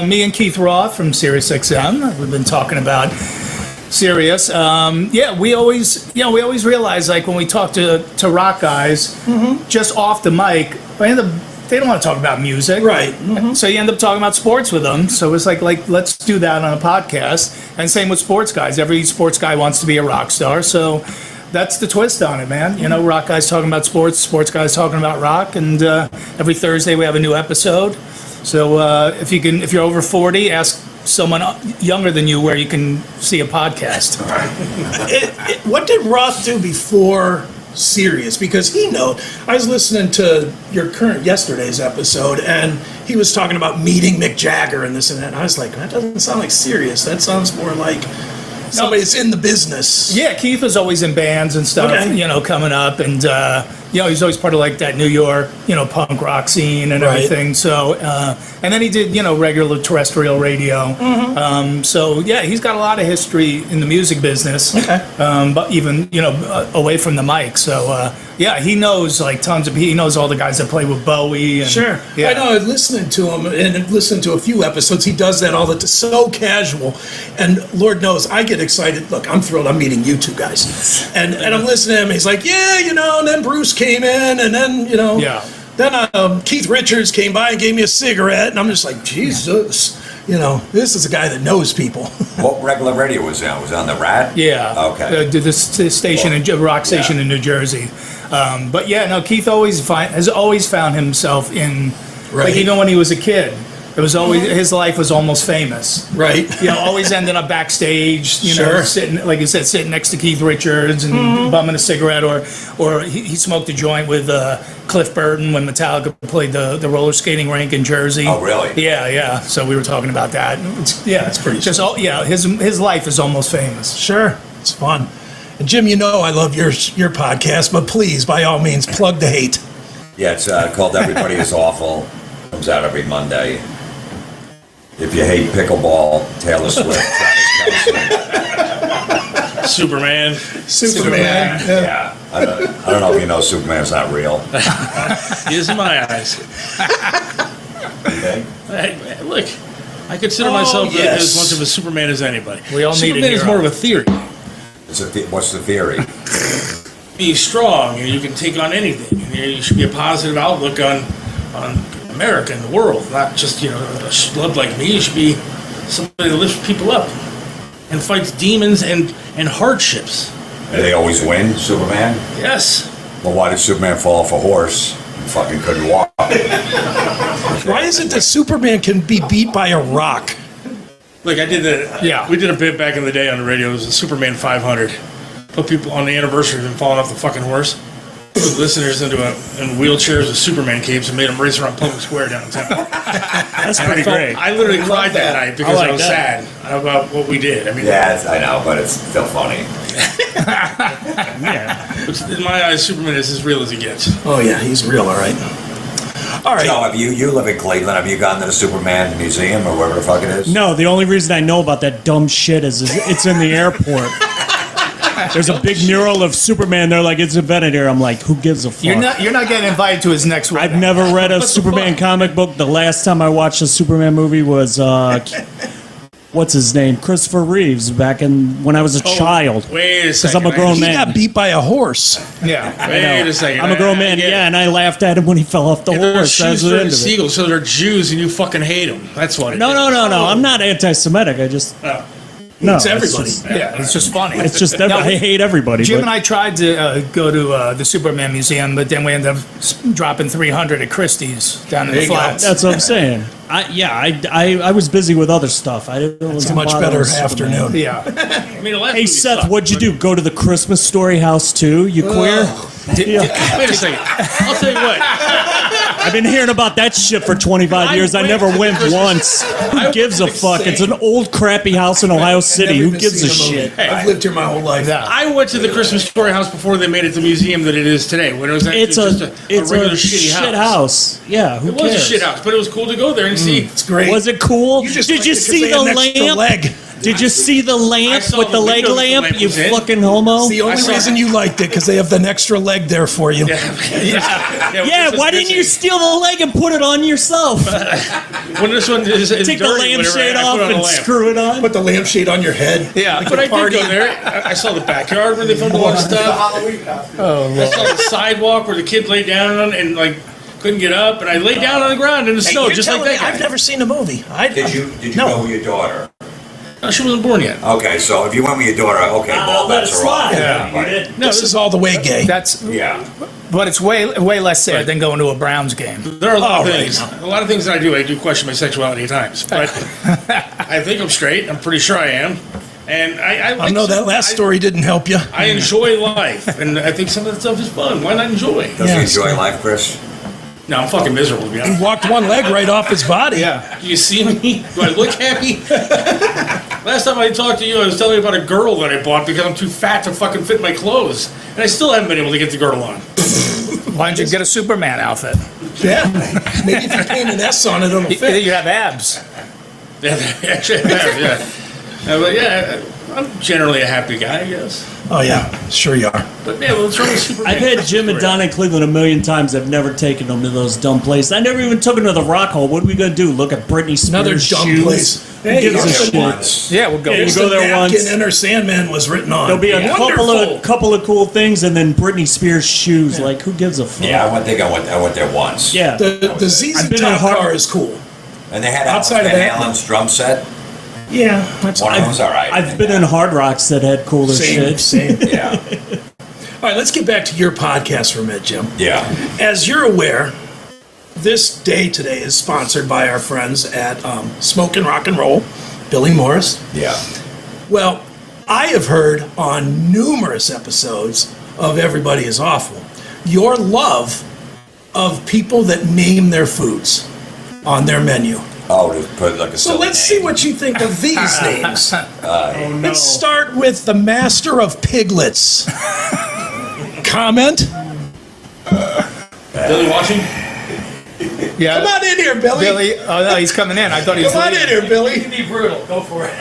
Me and Keith Roth from SiriusXM. We've been talking about Sirius. We always realize like when we talk to rock guys, just off the mic, they don't want to talk about music, Right. So you end up talking about sports with them. So it's like let's do that on a podcast. And same with sports guys. Every sports guy wants to be a rock star. So that's the twist on it, man. Rock guys talking about sports guys talking about rock, and every Thursday we have a new episode. So if you're over 40, ask someone younger than you where you can see a podcast. What did Roth do before Sirius? Because I was listening to yesterday's episode, and he was talking about meeting Mick Jagger and this and that. And I was like, that doesn't sound like Sirius. That sounds more like somebody that's in the business. Yeah, Keith was always in bands and stuff, Okay. coming up, and he's always part of like that New York, punk rock scene and Right. everything. So, and then he did, regular terrestrial radio. So yeah, he's got a lot of history in the music business. Okay. But even, away from the mic. So, yeah, he knows like he knows all the guys that play with Bowie. And, Sure. Yeah. I know, listening to him and listening to a few episodes, he does that all the time, so casual. And Lord knows, I get excited. Look, I'm thrilled I'm meeting you two guys. And I'm listening to him, he's like, yeah, and then Bruce came in, and then, Yeah. Then Keith Richards came by and gave me a cigarette, and I'm just like, Jesus, this is a guy that knows people. What regular radio was that? Was it on the Rat? Yeah. Okay. The station, rock station in New Jersey. But yeah, no, Keith has always found himself in, Right. like even when he was a kid, it was always, his life was almost famous. Right. Always ending up backstage, Sure. sitting, like you said, sitting next to Keith Richards and bumming a cigarette, or he smoked a joint with Cliff Burton when Metallica played the roller skating rink in Jersey. Oh, really? Yeah. So we were talking about that. It's pretty just his life is almost famous. Sure. It's fun. And Jim, I love your podcast, but please, by all means, plug the hate. Yeah, it's called Everybody Is Awful. Comes out every Monday. If you hate pickleball, Taylor Swift, Travis Kelce. Superman. Superman. Yeah. I don't know if you know Superman's not real. He is in my eyes. Okay? Hey, look, I consider myself yes. as much of a Superman as anybody. We all need a Superman is hero. more of a theory. What's the theory? Be strong, and you can take on anything. And you should be a positive outlook on America and the world, not just a schlub like me. You should be somebody that lifts people up and fights demons and hardships. Do they always win, Superman? Yes. Well, why did Superman fall off a horse and fucking couldn't walk? Why is it that Superman can be beat by a rock? Look, I did that. Yeah. We did a bit back in the day on the radio. It was a Superman 500. Put people on the anniversary of him falling off the fucking horse. Put listeners in wheelchairs with Superman capes and made them race around Public Square downtown. That's And pretty great. I literally cried that night because I, like was that. sad about what we did. I mean, Yeah, I know, but it's still funny. yeah. In my eyes, Superman is as real as he gets. Oh, yeah, he's real, all right. All right. So, you live in Cleveland. Have you gone to the Superman Museum or wherever the fuck it is? No, the only reason I know about that dumb shit is it's in the airport. There's a big mural of Superman. They're like, it's invented here. I'm like, who gives a fuck? You're not getting invited to his next wedding. I've never read a Superman comic book. The last time I watched a Superman movie was what's his name? Christopher Reeves back when I was a child. Wait a Because second. I'm a grown He man. got beat by a horse. Yeah. Wait a second. I'm a grown man, I get it. yeah, and I laughed at him when he fell off the They're horse. That's shoes the for end the of it. seagulls, so they're Jews and you fucking hate them. That's what it No, is. no. I'm not anti-Semitic. I just no. It's everybody. It's just funny. It's just I hate everybody. Jim but- and I tried to go to the Superman Museum, but then we ended up dropping 300 at Christie's down in the There you go. flats. That's what I'm saying. I was busy with other stuff. I didn't. It's a much better afternoon. Yeah. I mean, the last Hey movie Seth, sucked, what'd you but- do? Go to the Christmas Story house too? You queer? Wait a second. I'll tell you what. I've been hearing about that shit for 25 years. I never went once. Who gives a fuck? It's an old crappy house in Ohio City. Never Who even gives a seen movie. shit? I've lived here my whole life. I went to the Christmas Story house before they made it the museum that it is today. When it was actually It's just a regular shitty shit house. house. Yeah, who It was cares? a shit house, but it was cool to go there and see. It's great. Was it cool? You just Did liked you it 'cause see they the had an extra lamp? leg. Did you see the lamp saw with the the leg window the lamp? lamp You was in. fucking homo. It's the only reason you liked it, because they have an extra leg there for you. Yeah, why didn't you steal the leg and put it on yourself? When this one is Take the dirty, lampshade whatever, I off put on a and lamp. screw it on. Put the lampshade on your head. Yeah. But I did party. go there. I saw the backyard where they filmed a lot of stuff. I saw the sidewalk where the kid lay down on and like couldn't get up, and I laid down on the ground in the Hey, snow you're just like telling that me guy. I've never seen the movie. Did you No. go with your daughter? No, she wasn't born yet. Okay, so if you went with your daughter, okay, ball let it bets are slide. off. Yeah. Right. No, This is all the way gay. That's, Yeah. but it's way less sad than going to a Browns game. there are a lot of Oh, right. things. A lot of things that I do question my sexuality at times. But I think I'm straight. I'm pretty sure I am. And I I like know that last story didn't help you. I enjoy life, and I think some of that stuff is fun. Why not enjoy? Does Yeah, he enjoy life, Chris? No, I'm fucking miserable, to be honest. He walked one leg right off his body. Yeah. Do you see me? Do I look happy? Last time I talked to you, I was telling you about a girdle that I bought because I'm too fat to fucking fit my clothes. And I still haven't been able to get the girdle on. Why don't you get a Superman outfit? Yeah. Maybe if you paint an S on it, it'll fit. You have abs. Yeah, actually, yeah. But yeah, I'm generally a happy guy, I guess. Oh, yeah. Sure you are. But yeah, what's wrong with Superman? I've had Jim and Don in Cleveland a million times. I've never taken them to those dumb places. I never even took them to the Rock Hall. What are we going to do? Look at Britney Spears' Another dumb shoes? place. Who Hey, gives a here's the shit? Once. Yeah, we'll go. Yeah, Here's you go the there napkin once. Enter Sandman was written on. There'll be a Wonderful. couple of cool things, and then Britney Spears' shoes. Like, who gives a fuck? Yeah, I went there once. Yeah. The ZZ I've been in Top hard- car is cool. And they had Outside of Van that- Halen's drum set. Yeah, that's One of them was all right. I've been in Hard Rocks that had cooler same. shit. Same. Yeah. All right, let's get back to your podcast for a minute, Jim. Yeah. As you're aware, this day today is sponsored by our friends at Smokin' Rock and Roll, Billy Morris. Yeah. Well, I have heard on numerous episodes of Everybody is Awful your love of people that name their foods on their menu. Oh, to put like a So silly let's name. see what you think of these names. Oh, no. Let's start with the Master of Piglets. Comment? Billy watching? Yeah. Come on in here, Billy. Billy. Oh no, he's coming in. I thought he was. Come on in here, Billy. Be brutal. Go for it.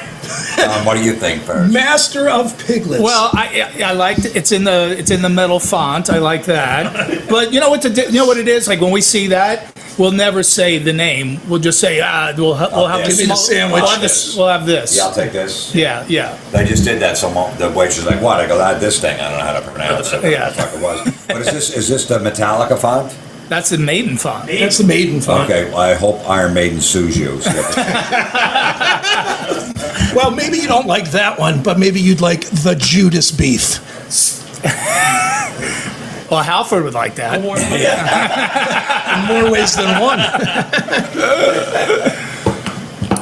What do you think first? Master of Piglets. Well, I liked it. It's in the metal font. I like that. But you know what it is? Like when we see that, we'll never say the name. We'll just say we'll have yeah. the Give me the small- sandwich. We'll have this. Yeah, I'll take this. Yeah, yeah. They just did that. Someone, the waitress was like, "What?" I go, "I had this thing. I don't know how to pronounce it." Yeah. What the fuck it was. What is this? Is this the Metallica font? That's the Maiden font. That's the Maiden font. Okay. Well, I hope Iron Maiden sues you. So Well, maybe you don't like that one, but maybe you'd like the Judas beef. Well, Halford would like that. In more ways than one.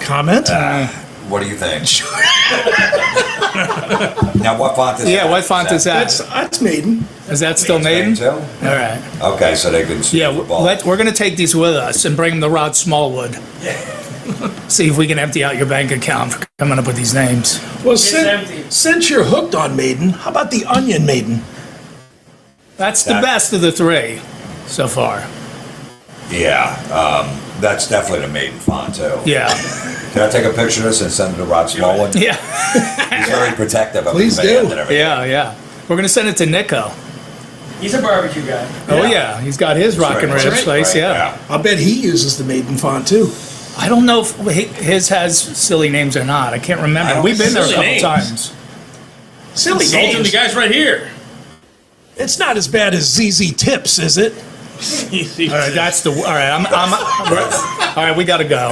Comment? what do you think? Now, what font is Yeah, that? what font is that? That's Maiden. Is that still Maiden? Too? All right. Okay, so they can see Yeah, the ball. we're going to take these with us and bring them to Rod Smallwood. See if we can empty out your bank account for coming up with these names. Well, empty. since you're hooked on Maiden, how about the Onion Maiden? That's the That- best of the three so far. Yeah, that's definitely the Maiden font too. Yeah. Can I take a picture of this and send it to Rod Smallwood? Yeah. He's very protective of Please his band do. and everything. Yeah, yeah. We're going to send it to Nico. He's a barbecue guy. Oh, yeah. He's got his rock and That's ribs right, place, right, yeah. I'll bet he uses the Maiden font too. I don't know if his has silly names or not. I can't remember. We've been there a Silly couple names. times. Silly Insulting the names. guys right here. It's not as bad as ZZ Tips, is it? All right, that's the. All right, all right, we got to go.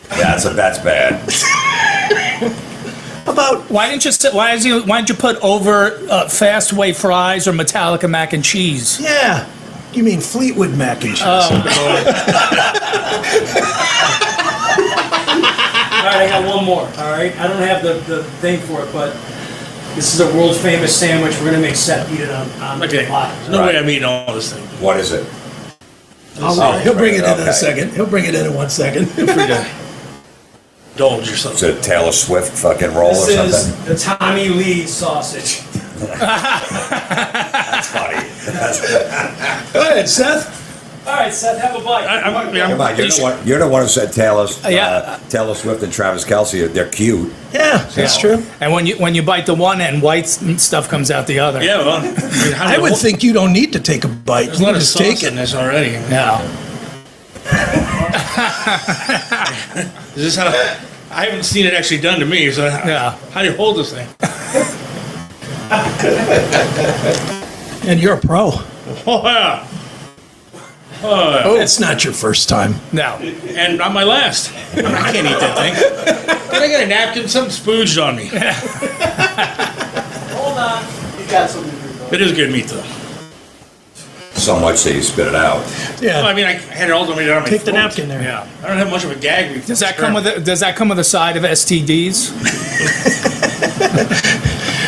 That's bad. About Why didn't you put over Fastway fries or Metallica mac and cheese? yeah. You mean Fleetwood mac and cheese? Oh, All right, I got one more. All right, I don't have the thing for it, but this is a world famous sandwich. We're gonna make Seth eat it on Okay. the pot. There's no way I'm eating all this thing. What is it? He'll bring it in okay. a second. He'll bring it in 1 second. Indulge yourself. Is it a Taylor Swift fucking roll or This something? is the Tommy Lee sausage. That's funny. Go ahead, Seth. All right, Seth, have a bite. Come on, you're the one who said Taylor Swift and Travis Kelce, they're cute. Yeah, that's true. and when you bite the one end, white stuff comes out the other. Yeah, well, how I would think you don't need to take a bite. there's You a lot can of just sauce take in it. this already. Yeah. Is this how? I haven't seen it actually done to me. So Yeah. how do you hold this thing? And you're a pro. Oh yeah. It's not your first time. No. And not my last. I can't eat that thing. Can I get a napkin? Something spooged on me. Hold on. You got something to do. It is good meat though. So much that you spit it out. Well, Yeah. I mean, I had it all the way down my Take the throat. napkin there. Yeah. I don't have much of a gag reflex. Does that come with a side of STDs?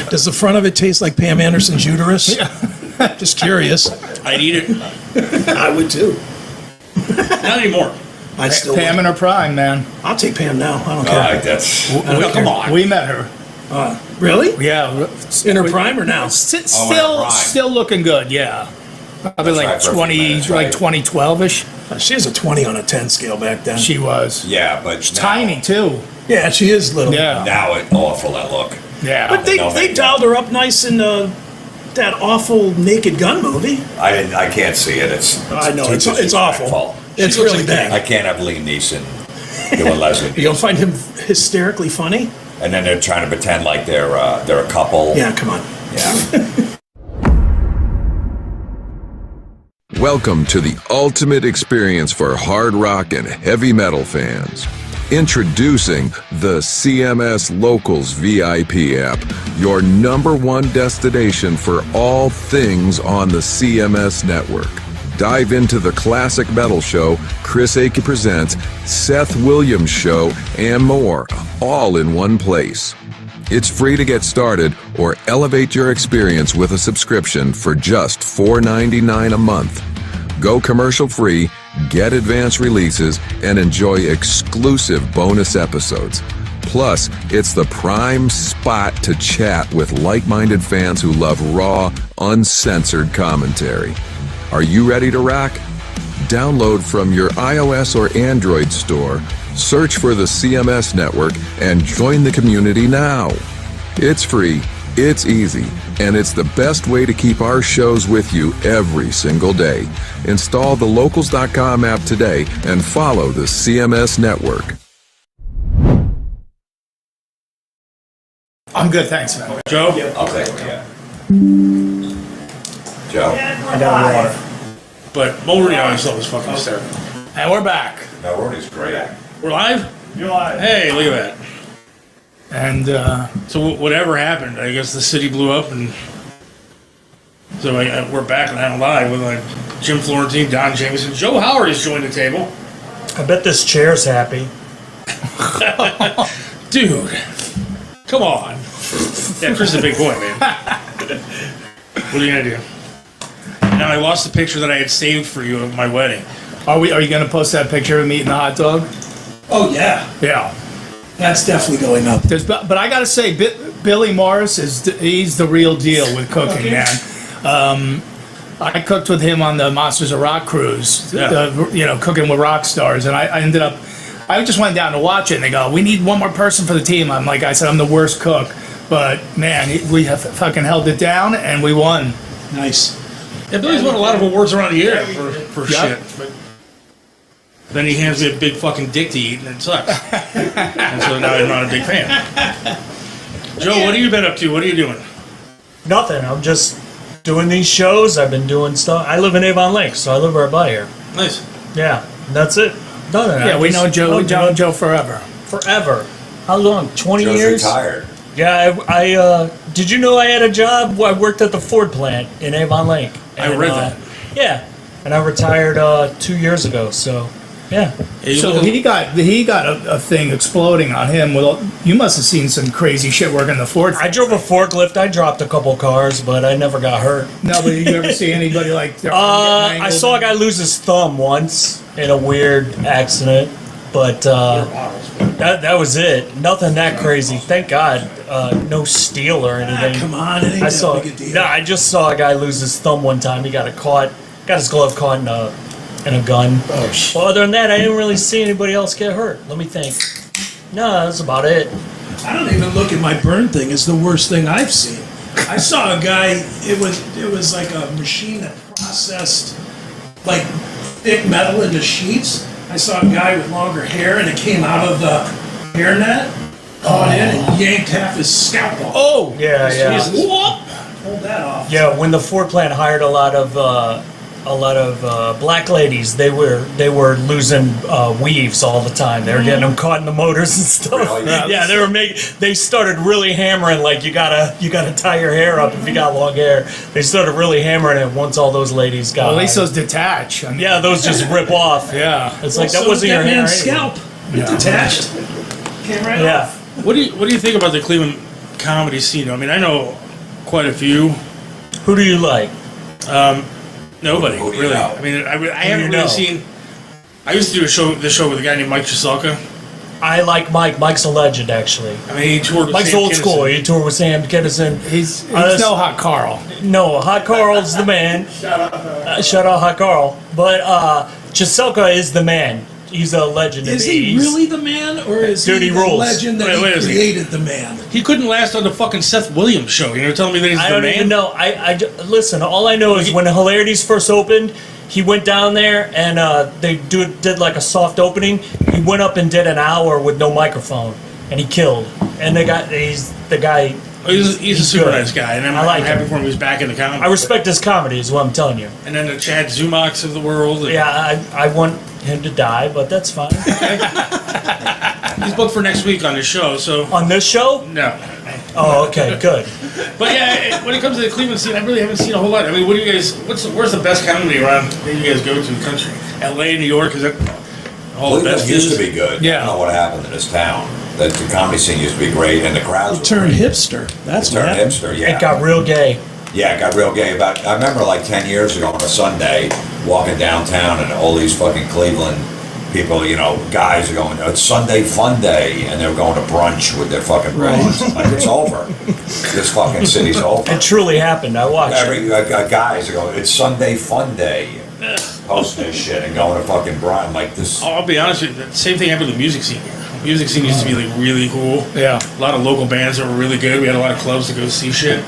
Does the front of it taste like Pam Anderson's uterus? Just curious. I'd eat it. I would too. Not anymore. I'd still. Pam in her prime, man. I'll take Pam now. I don't All care. right, that's. Come on. We met her. Really? Yeah. In her prime or now? Still looking good. Yeah. Probably That's like right, for a few 20, minutes, like right? 2012ish. She was a 20 on a 10 scale back then. She was. Yeah, but Tiny too. Yeah, she is little. Yeah. Now it's awful, that look. Yeah. But they No, dialed her up nice in that awful Naked Gun movie. I can't see it. I know, too it's disrespectful. awful. It's She looks really like bad. I can't have Liam Neeson doing Leslie. You don't find him hysterically funny? And then they're trying to pretend like they're a couple. Yeah, come on. Yeah. Welcome to the ultimate experience for hard rock and heavy metal fans. Introducing the CMS Locals VIP app, your #1 destination for all things on the CMS network. Dive into the classic metal show, Chris Aiken Presents, Seth Williams Show, and more, all in one place. It's free to get started or elevate your experience with a subscription for just $4.99 a month. Go commercial free, get advance releases, and enjoy exclusive bonus episodes. Plus, it's the prime spot to chat with like-minded fans who love raw, uncensored commentary. Are you ready to rock? Download from your iOS or Android store, search for the CMS network, and join the community now. It's free, it's easy, and it's the best way to keep our shows with you every single day. Install the Locals.com app today and follow the CMS network. I'm good, thanks, man. Joe? I'll take it, yeah. Joe? I got water. But Mulroney always thought was fucking hysterical. And we're back. No, Rooney's great. We're live? You're live. Hey, look at that. And So whatever happened, I guess the city blew up, and so we're back now live with Jim Florentine, Don Jameson. Joe Howard has joined the table. I bet this chair's happy. Dude, come on. Yeah, Chris is a big boy, man. What are you gonna do? Now I lost the picture that I had saved for you of my wedding. are you gonna post that picture of me eating the hot dog? Oh, yeah. Yeah. That's definitely going up. But I gotta say, Billy Morris he's the real deal with cooking, man. I cooked with him on the Monsters of Rock cruise, cooking with rock stars, and I just went down to watch it, and they go, "We need one more person for the team." I said, I'm the worst cook, but man, we have fucking held it down, and we won. Nice. Yeah, Billy's won a lot of awards around here for Yep. shit. But then he hands me a big fucking dick to eat, and it sucks. And so now I'm not a big fan. Joe, what have you been up to? What are you doing? Nothing. I'm just doing these shows. I've been doing stuff. I live in Avon Lake, so I live right by here. Nice. Yeah, that's it. Nothing. Yeah, we know Joe. We've known Joe forever. Forever. How long? 20 Joe's years? retired. Yeah, I did you know I had a job? I worked at the Ford plant in Avon Lake. I read that. Yeah, and I retired 2 years ago. So, yeah. So he got a thing exploding on him. Well, you must have seen some crazy shit working the Ford. I drove a forklift. I dropped a couple cars, but I never got hurt. No, but did you ever see anybody like? I saw a guy lose his thumb once in a weird accident, but that was it. Nothing that crazy. Thank God. No steel or anything. Come on, it ain't that big a deal. I just saw a guy lose his thumb one time. He got his glove caught in a gun. Oh, shit. Well, other than that, I didn't really see anybody else get hurt. Let me think. No, that's about it. I don't even look at my burn thing as the worst thing I've seen. I saw a guy, it was like a machine that processed like thick metal into sheets. I saw a guy with longer hair and it came out of the hairnet, caught in and yanked half his scalp off. Oh, Yeah, yeah. Whoop! Hold that off. Yeah, when the Ford plant hired a lot of black ladies, they were losing weaves all the time. They were getting them caught in the motors and stuff. Really? Yeah, they started really hammering like you gotta tie your hair up if you got long hair. They started really hammering it once all those ladies got. at least hired. those detach. I mean, Yeah, those just rip off. yeah. It's like So that wasn't your that hair. man's scalp. It detached. Came right Yeah. off. What do you think about the Cleveland comedy scene? I mean, I know quite a few. Who do you like? Nobody, Who do you really. know? I mean, I haven't know? really seen. I used to do the show with a guy named Mike Chiselka. I like Mike. Mike's a legend, actually. I mean, he toured with Mike's Sam old Kinison. school. He toured with Sam Kinison. He's Honest- no hot Carl. No, Hot Carl's the man. Shout out Hot Carl. But Chiselka is the man. He's a legend. Is in he the 80s. really the man, or is Dude, he he the rules. legend that Wait a he second. created the man? He couldn't last on the fucking Seth Williams show. You're telling me that he's I the don't man? even know. Listen. All I know is when Hilarities first opened, he went down there and they did like a soft opening. He went up and did an hour with no microphone, and he killed. And he's the guy. He's a super good. nice guy, and I'm I like happy him. for him. He's back in the comedy. I respect his comedy, is what I'm telling you. And then the Chad Zumox of the world. and Yeah, I want him to die, but that's fine. He's booked for next week on the show, so On this show? no. Oh, okay, good. But yeah, when it comes to the Cleveland scene, I really haven't seen a whole lot. I mean, what do you guys? Where's the best comedy around that you guys go to in the country? L.A., New York, is that all the Cleveland best? used to is? be good. Yeah. I don't know what happened in this town. The comedy scene used to be great, and the crowds were Turned great. hipster. That's what Turned happened. hipster, yeah. It got real gay. Yeah, it got real gay. I remember like 10 years ago on a Sunday, walking downtown and all these fucking Cleveland people, you know, guys are going, it's Sunday fun day, and they're going to brunch with their fucking bros. Like, it's over. This fucking city's over. It truly happened. I watched it. Guys are going, it's Sunday fun day, posting this shit and going to fucking brunch. Like this. I'll be honest with you, the same thing happened with the music scene here. Music scene used to be like really cool. Yeah. A lot of local bands that were really good. We had a lot of clubs to go see shit.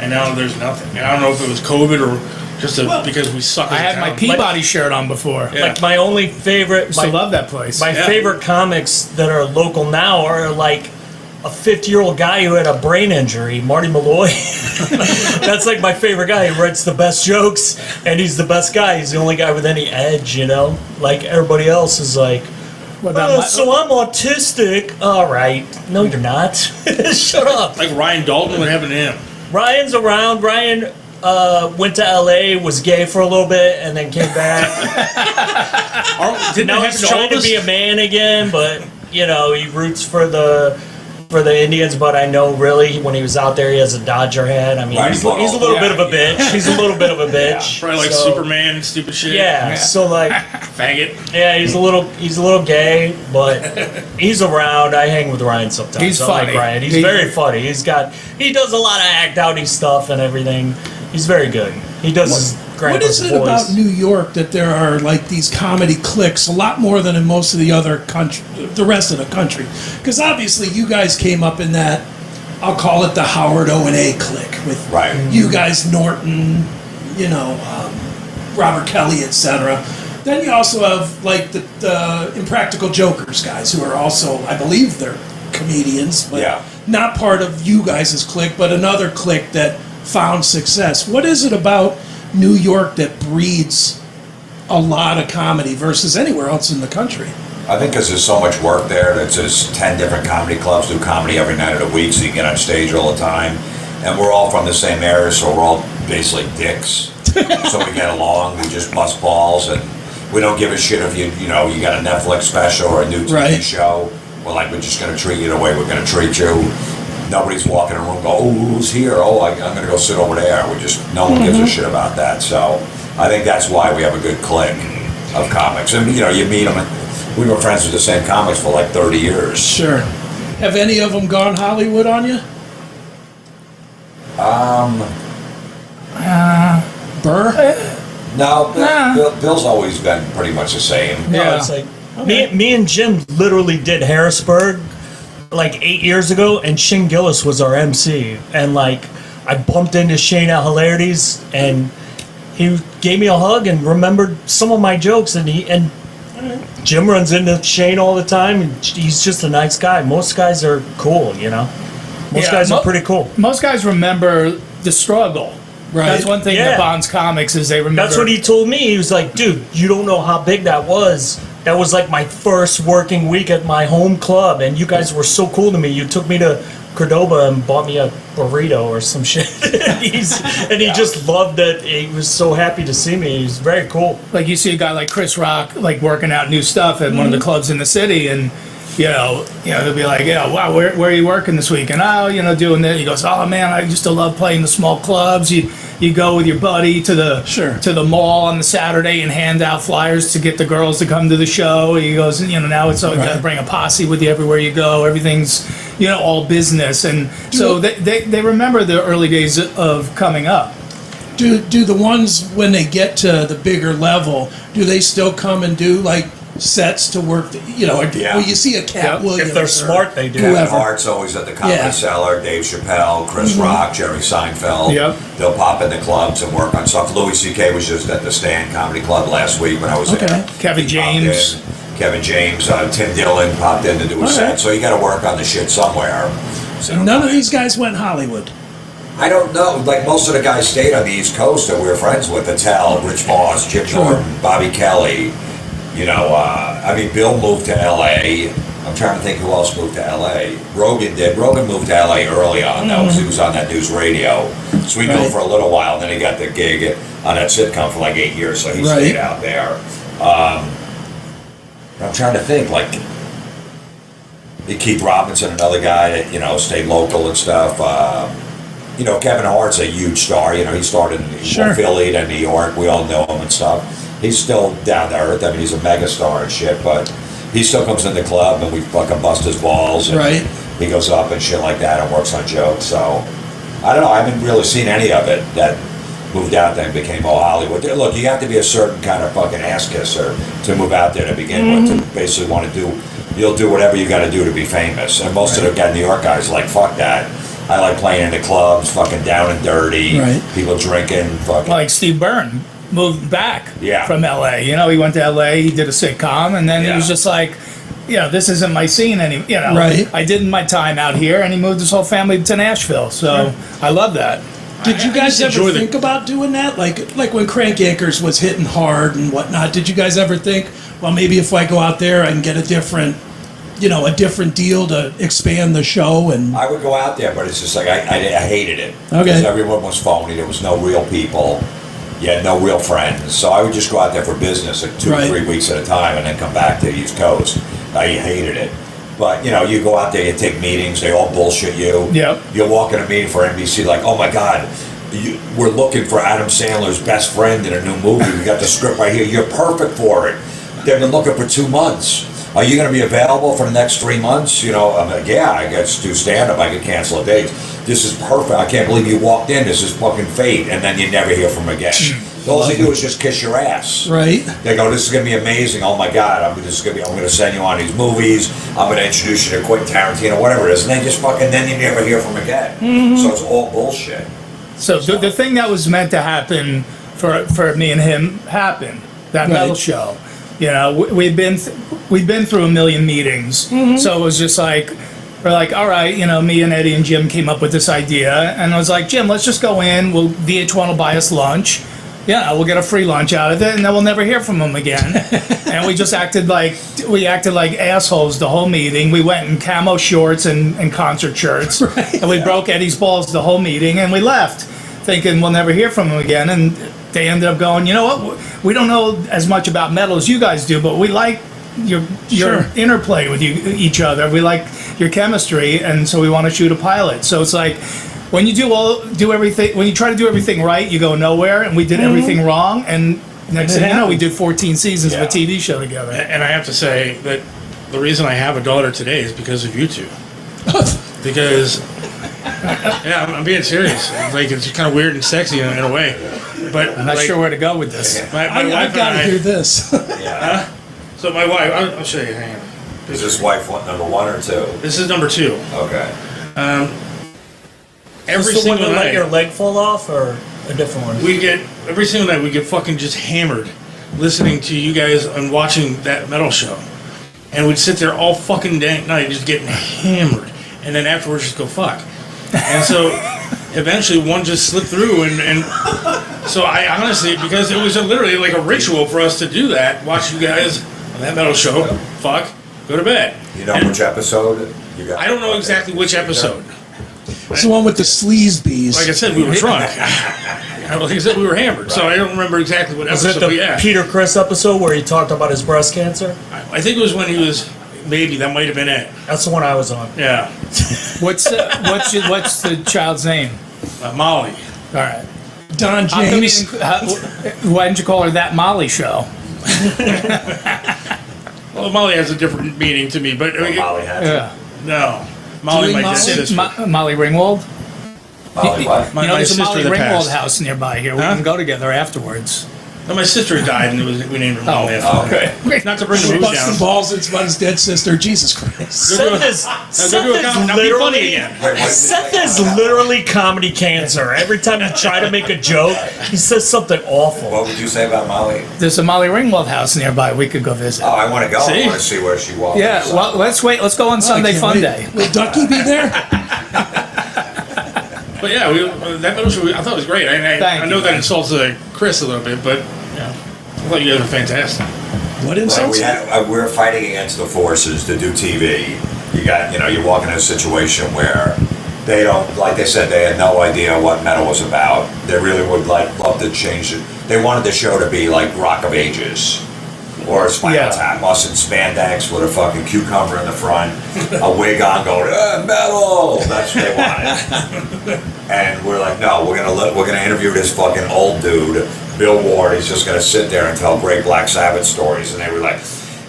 And now there's nothing. And I don't know if it was COVID or just because we suck as I a had town. my Peabody shirt on before. Yeah. Like my only favorite, Used to love that place. my Yeah. favorite comics that are local now are like a 50-year-old guy who had a brain injury, Marty Malloy. That's like my favorite guy. He writes the best jokes, and he's the best guy. He's the only guy with any edge, you know? Like everybody else is like, What about so I'm autistic. All right. No, you're not. Shut up. Like Ryan Dalton, what happened to him? Ryan's around. Ryan went to LA, was gay for a little bit, and then came back. Didn't Now that he's happen to trying to be a man again, but you know he roots for the Indians. But I know really when he was out there, he has a Dodger hat. I mean, Right, he's a little yeah, bit of a bitch. He's a little bit of a bitch. Probably like So, Superman and stupid shit. Yeah. So like, Faggot. yeah, he's a little gay, but he's around. I hang with Ryan sometimes. He's I like funny. Ryan. He's He- very funny. He does a lot of act outy stuff and everything. He's very good. He does his What grandpa's is it voice. about New York that there are like these comedy cliques a lot more than in most of the other country, the rest of the country? Because obviously you guys came up in that, I'll call it the Howard O&A clique with Right. you guys, Norton, you know, Robert Kelly, etc. Then you also have like the Impractical Jokers guys who are also, I believe they're comedians, but Yeah. not part of you guys' clique, but another clique that found success. What is it about New York that breeds a lot of comedy versus anywhere else in the country? I think because there's so much work there, that there's 10 different comedy clubs do comedy every night of the week, so you can get on stage all the time. And we're all from the same area, so we're all basically dicks. So we get along, we just bust balls, and we don't give a shit if you got a Netflix special or a new TV Right. show. We're just going to treat you the way we're going to treat you. Nobody's walking in a room go, oh, who's here? Oh, I'm going to go sit over there. No one gives a shit about that. So I think that's why we have a good clique of comics. And, you meet them. We were friends with the same comics for like 30 years. Sure. Have any of them gone Hollywood on you? Burr? No, Bill's always been pretty much the same. No, Yeah. it's like me and Jim literally did Harrisburg like 8 years ago, and Shane Gillis was our MC, and like I bumped into Shane at Hilarities, and he gave me a hug and remembered some of my jokes, and Jim runs into Shane all the time, and he's just a nice guy. Most guys are cool, you know. Most Yeah, guys are pretty cool. Most guys remember the struggle. Right. That's one thing Yeah. that bonds comics is they remember. That's what he told me. He was like, dude, you don't know how big that was. That was like my first working week at my home club, and you guys were so cool to me. You took me to Cordoba and bought me a burrito or some shit. He just loved it. He was so happy to see me. He was very cool. Like you see a guy like Chris Rock like working out new stuff at one of the clubs in the city, and they'll be like, wow, where are you working this week? And doing that. He goes, oh man, I used to love playing the small clubs. you go with your buddy to the Sure. to the mall on the Saturday and hand out flyers to get the girls to come to the show. He goes, now it's you got to bring a posse with you everywhere you go. Everything's all business, and so they remember the early days of coming up. Do the ones when they get to the bigger level, do they still come and do like sets to work? Yeah. Well, you see a Cat Williams. If they're or smart, they do. Kevin Whoever. Hart's always at the Comedy Yeah. Cellar, Dave Chappelle, Chris Rock, Jerry Seinfeld. Yep. They'll pop in the clubs and work on stuff. Louis C.K. was just at the Stand Comedy Club last week when I was Okay. there. Kevin He popped James. in. Kevin James, Tim Dillon popped in to do a set. So you got to work on the shit somewhere. So None of these guys went Hollywood. I don't know. Like most of the guys stayed on the East Coast that we were friends with. Attell, Rich Voss, Jim Jordan, Bobby Kelly. Bill moved to L.A. I'm trying to think who else moved to L.A. Rogan did. Rogan moved to L.A. early on, though, because he was on that news radio. So we moved for a little while, and then he got the gig on that sitcom for like 8 years, so he stayed out there. I'm trying to think, like, Keith Robinson, another guy that, stayed local and stuff. Kevin Hart's a huge star. He started in Philly, then New York. We all know him and stuff. He's still down to earth. I mean, he's a megastar and shit, but he still comes in the club and we fucking bust his balls. And he goes up and shit like that and works on jokes. So, I don't know. I haven't really seen any of it that moved out there and became all Hollywood. Look, you have to be a certain kind of fucking ass kisser to move out there to begin with, to basically want to do. You'll do whatever you got to do to be famous. And most of the New York guys are like, fuck that. I like playing in the clubs, fucking down and dirty, people drinking, fucking. Like Steve Byrne moved back from LA. He went to LA, he did a sitcom, and then he was just like, this isn't my scene anymore. I did my time out here, and he moved his whole family to Nashville. So I love that. Did you guys ever think about doing that? Like when Crank Yankers was hitting hard and whatnot, did you guys ever think, well, maybe if I go out there, I can get a different deal to expand the show? And I would go out there, but it's just like, I hated it. Okay. Because everyone was phony. There was no real people. You had no real friends. So I would just go out there for business like 2 or 3 weeks at a time and then come back to the East Coast. I hated it. But, you go out there, you take meetings, they all bullshit you. Yep. You walk in a meeting for NBC like, oh my God, we're looking for Adam Sandler's best friend in a new movie. We got the script right here. You're perfect for it. They've been looking for 2 months. Are you going to be available for the next 3 months? I'm like, yeah, I got to do stand-up. I could cancel a date. This is perfect. I can't believe you walked in. This is fucking fate. And then you never hear from them again. All they do is just kiss your ass. Right. They go, this is going to be amazing. Oh my God, I'm going to send you on these movies. I'm going to introduce you to Quentin Tarantino, whatever it is. And then then you never hear from them again. So it's all bullshit. So the thing that was meant to happen for me and him happened. That metal show. We've been through a million meetings, so it was just like we're like, all right, me and Eddie and Jim came up with this idea, and I was like, Jim, let's just go in. VH1 will buy us lunch. Yeah, we'll get a free lunch out of it, and then we'll never hear from them again. And we just acted like assholes the whole meeting. We went in camo shorts and concert shirts, and we broke Eddie's balls the whole meeting, and we left, thinking we'll never hear from him again. And they ended up going, you know what? We don't know as much about metal as you guys do, but we like your interplay with each other. We like your chemistry, and so we want to shoot a pilot. So it's like when you do everything, when you try to do everything right, you go nowhere. And we did everything wrong, and next thing you know, we did 14 seasons of a TV show together. And I have to say that the reason I have a daughter today is because of you two. Because, I'm being serious. Like, it's kind of weird and sexy in a way. But I'm not sure where to go with this. My wife I've got to hear this. So my wife, I'll show you. Hang on. Is this wife number 1 or 2? This is number 2. Okay. Every Is the one single that let night, your leg fall off, or a different one? every single night we get fucking just hammered, listening to you guys and watching that metal show, and we'd sit there all fucking night just getting hammered, and then afterwards just go fuck, and so eventually one just slipped through, and so I honestly, because it was literally like a ritual for us to do that, watch you guys on that metal show, fuck, go to bed. You know which episode? I don't know exactly which episode. It's the one with the sleaze bees. Like I said, we were drunk. Like I said, we were hammered, so I don't remember exactly what Was episode. it the Peter Criss episode where he talked about his breast cancer? I think it was when he was. Maybe that might have been it. That's the one I was on. Yeah. What's the child's name? Molly. All right. Don James. Why didn't you call her That Molly Show? Well, Molly has a different meaning to me, but Molly had it. Yeah. no, Molly, Doing my Molly? sister. Molly Ringwald? Molly what? My There's a sister Molly that Ringwald passed. house nearby here. We Huh? can go together afterwards. No, my sister died, and we named her Molly. Oh, after her. okay. Not to bring the mood Busting down. balls at somebody's dead sister. Jesus Christ. Seth is, Seth do a is comment. Now be funny literally again. Wait, what did you Seth say? is literally comedy cancer. Every time you try to make a joke, he says something awful. What would you say about Molly? There's a Molly Ringwald house nearby. We could go visit. Oh, I want to go. See? I want to see where she walks. Yeah, well, let's wait. Let's go on Sunday Can't Fun wait. Day. Will Ducky be there? But yeah, that middle show, I thought it was great. Thank I know you, that man. insults Chris a little bit, but yeah, I thought you guys were fantastic. What Well, insults? we're fighting against the forces to do TV. You walk in a situation where they don't, like they said, they had no idea what metal was about. They really would love to change it. They wanted the show to be like Rock of Ages or Spinal Yeah. Tap, us in spandex with a fucking cucumber in the front, a wig on, going metal. That's what they wanted. And we're like, no, we're gonna interview this fucking old dude, Bill Ward. He's just gonna sit there and tell great Black Sabbath stories. And they were like,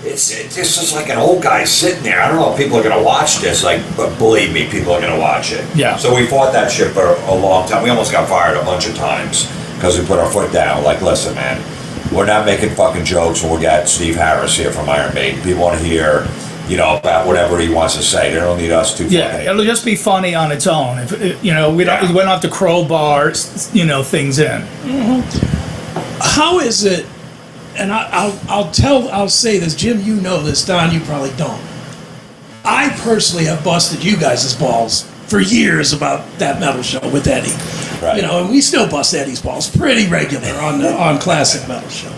it's just like an old guy sitting there. I don't know if people are gonna watch this. Like, but believe me, people are gonna watch it. Yeah. So we fought that shit for a long time. We almost got fired a bunch of times because we put our foot down. Like, listen, man, we're not making fucking jokes when we got Steve Harris here from Iron Maiden. People want to hear, about whatever he wants to say. They don't need us to. Yeah, fucking- it'll just be funny on its own. If we don't have to crowbar, things in. How is it? And I'll say this, Jim. You know this, Don. You probably don't. I personally have busted you guys' balls for years about that metal show with Eddie. Right. And we still bust Eddie's balls pretty regular on Classic Metal Show.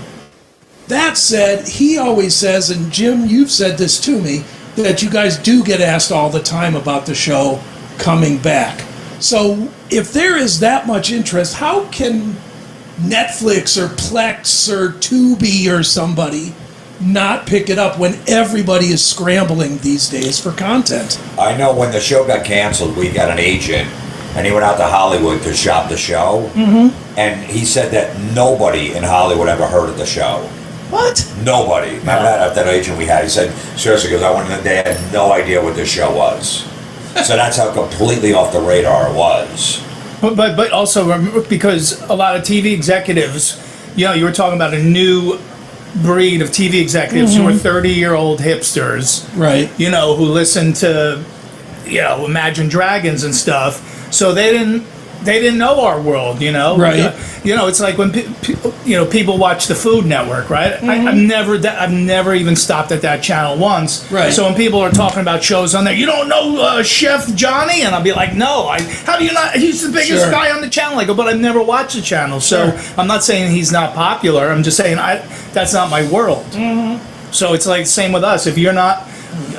That said, he always says, and Jim, you've said this to me, that you guys do get asked all the time about the show coming back. So if there is that much interest, how can Netflix or Plex or Tubi or somebody not pick it up when everybody is scrambling these days for content? I know when the show got canceled, we got an agent, and he went out to Hollywood to shop the show. Mm-hmm. And he said that nobody in Hollywood ever heard of the show. What? Nobody. Remember that agent we had? He said, seriously, because I went in, they had no idea what the show was. So that's how completely off the radar it was. But also because a lot of TV executives, you were talking about a new breed of TV executives who are 30-year-old hipsters, Right. who listen to, Imagine Dragons and stuff. So they didn't know our world, Right. It's like when people watch the Food Network, right? I've never even stopped at that channel once. Right. So when people are talking about shows on there, you don't know Chef Johnny, and I'll be like, no, how do you not? He's the biggest Sure. guy on the channel. I go, but I've never watched the channel, so Sure. I'm not saying he's not popular. I'm just saying that's not my world. So it's like the same with us. If you're not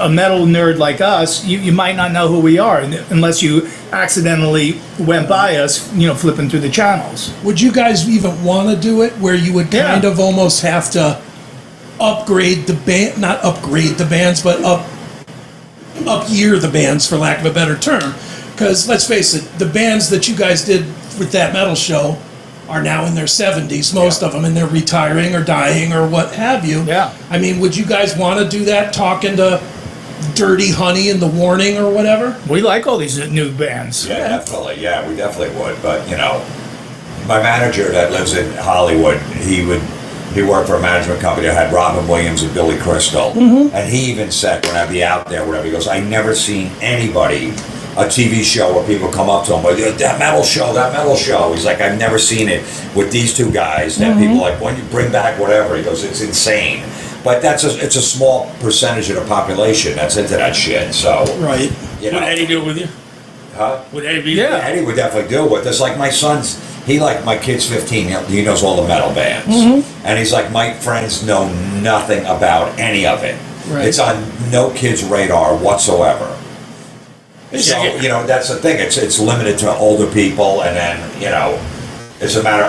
a metal nerd like us, you might not know who we are unless you accidentally went by us, flipping through the channels. Would you guys even want to do it where you would kind of almost have to upgrade the band, not upgrade the bands, but up-year the bands, for lack of a better term? Because let's face it, the bands that you guys did with that metal show are now in their 70s, most of them, and they're retiring or dying or what have you. Yeah. I mean, would you guys want to do that, talking to Dirty Honey and The Warning or whatever? We like all these new bands. Yeah, definitely. Yeah, we definitely would. But, my manager that lives in Hollywood, he worked for a management company that had Robin Williams and Billy Crystal. Mm-hmm. And he even said, when I'd be out there, whatever, he goes, I never seen anybody, a TV show where people come up to him, like, that metal show. He's like, I've never seen it with these two guys that people like, when you bring back whatever, he goes, it's insane. But it's a small percentage of the population that's into that shit. So, Right. Would Eddie do it with you? Huh? Would Eddie be? Yeah. Eddie would definitely deal with this. Like my son's, my kid's 15. He knows all the metal bands, and he's like, my friends know nothing about any of it. Right. It's on no kid's radar whatsoever. So that's the thing. It's limited to older people, and then it's a matter.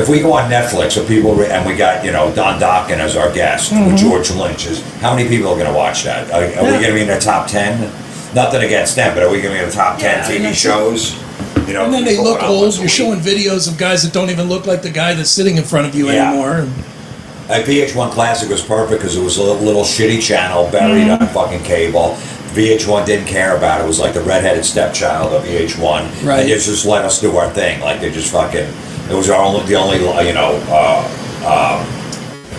If we go on Netflix, or people, and we got Don Dokken as our guest with George Lynch, how many people are going to watch that? Are we going to be in the top 10? Nothing against them, but are we going to be in the top 10 TV shows? You know, And then they people look put out old. once a You're week. showing videos of guys that don't even look like the guy that's sitting in front of you Yeah. anymore. And And VH1 Classic was perfect because it was a little shitty channel buried on fucking cable. VH1 didn't care about it. It was like the redheaded stepchild of VH1. Right. And they just let us do our thing. Like they just fucking. It was the only It's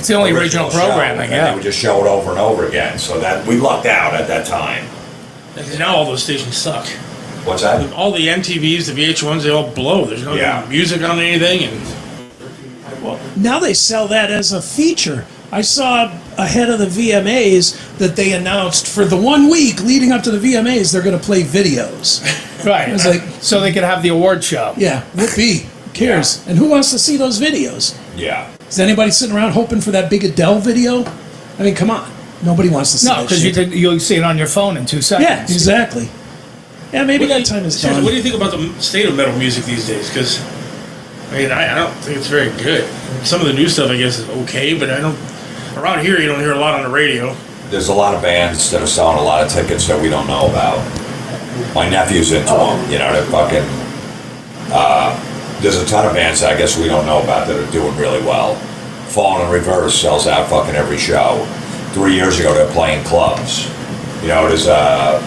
the only original show, programming, and they would just show it over and over again. So that we lucked out at that time. Because now all those stations suck. What's that? All the MTVs, the VH1s, they all blow. There's no Yeah. music on anything, and now they sell that as a feature. I saw ahead of the VMAs that they announced for the 1 week leading up to the VMAs, they're going to play videos. Right. It was like, So they could have the award show. yeah, whoopee. Who cares? And who wants to see those videos? Yeah. Is anybody sitting around hoping for that big Adele video? I mean, come on. Nobody wants to see No, that because shit. you'll see it on your phone in 2 seconds. Yeah, exactly. Yeah, maybe that time is seriously, done. what do you think about the state of metal music these days? Because I don't think it's very good. Some of the new stuff, I guess, is okay, but I don't. Around here, you don't hear a lot on the radio. There's a lot of bands that are selling a lot of tickets that we don't know about. My nephew's into them. You know, they're fucking. There's a ton of bands that I guess we don't know about that are doing really well. Fallen in Reverse sells out fucking every show. 3 years ago, they're playing clubs. You know, there's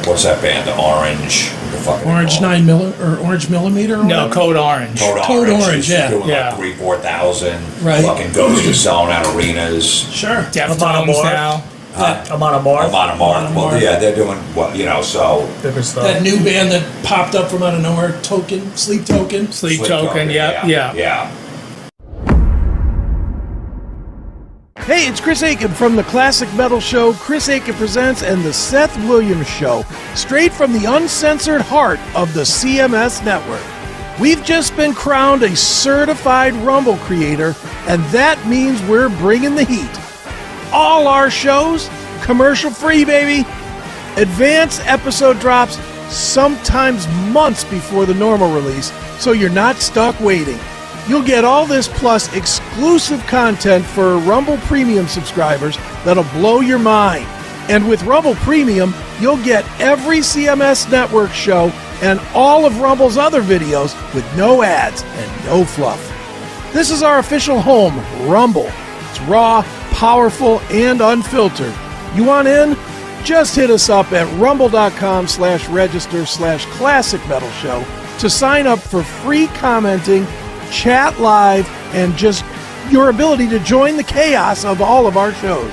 what's that band? The Orange. What the fuck? Orange 9mm or Orange Millimeter? Or No, whatever? Code Orange. Code Orange, is yeah. doing Yeah. like 3,000-4,000. Right. Fucking Ghost is selling out arenas. Sure. Deftones now. I'm on a bar. Amount of Mark. Well, Mark. yeah, they're doing what you know. So Different stuff. That new band that popped up from out of nowhere, Sleep Token. Sleep Token, yeah. yeah. Hey, it's Chris Aiken from the Classic Metal Show, Chris Aiken Presents, and the Seth Williams Show, straight from the uncensored heart of the CMS network. We've just been crowned a certified Rumble creator, and that means we're bringing the heat. All our shows, commercial free, baby. Advance episode drops sometimes months before the normal release, so you're not stuck waiting. You'll get all this plus exclusive content for Rumble Premium subscribers that'll blow your mind. And with Rumble Premium, you'll get every CMS Network show and all of Rumble's other videos with no ads and no fluff. This is our official home, Rumble. It's raw, powerful, and unfiltered. You want in? Just hit us up at rumble.com/register/classic metal show to sign up for free commenting, chat live, and just your ability to join the chaos of all of our shows.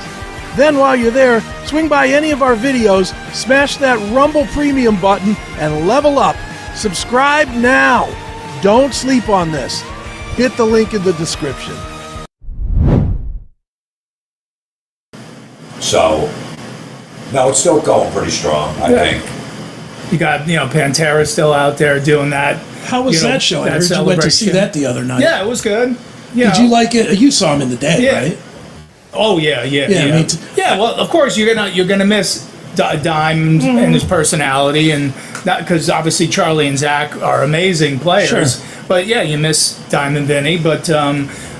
Then while you're there, swing by any of our videos, smash that Rumble Premium button, and level up. Subscribe now. Don't sleep on this. Hit the link in the description. So, no, it's still going pretty strong. I think. You got, Pantera still out there doing that. How was that show? I heard you went to see celebration. that the other night. Yeah, it was good. Did you like it? You saw him in the day, Yeah. right? Oh yeah. me too. Yeah, well, of course you're gonna miss Dime and his personality, and that because obviously Charlie and Zach are amazing players. Sure. But yeah, you miss Dime and Vinny. But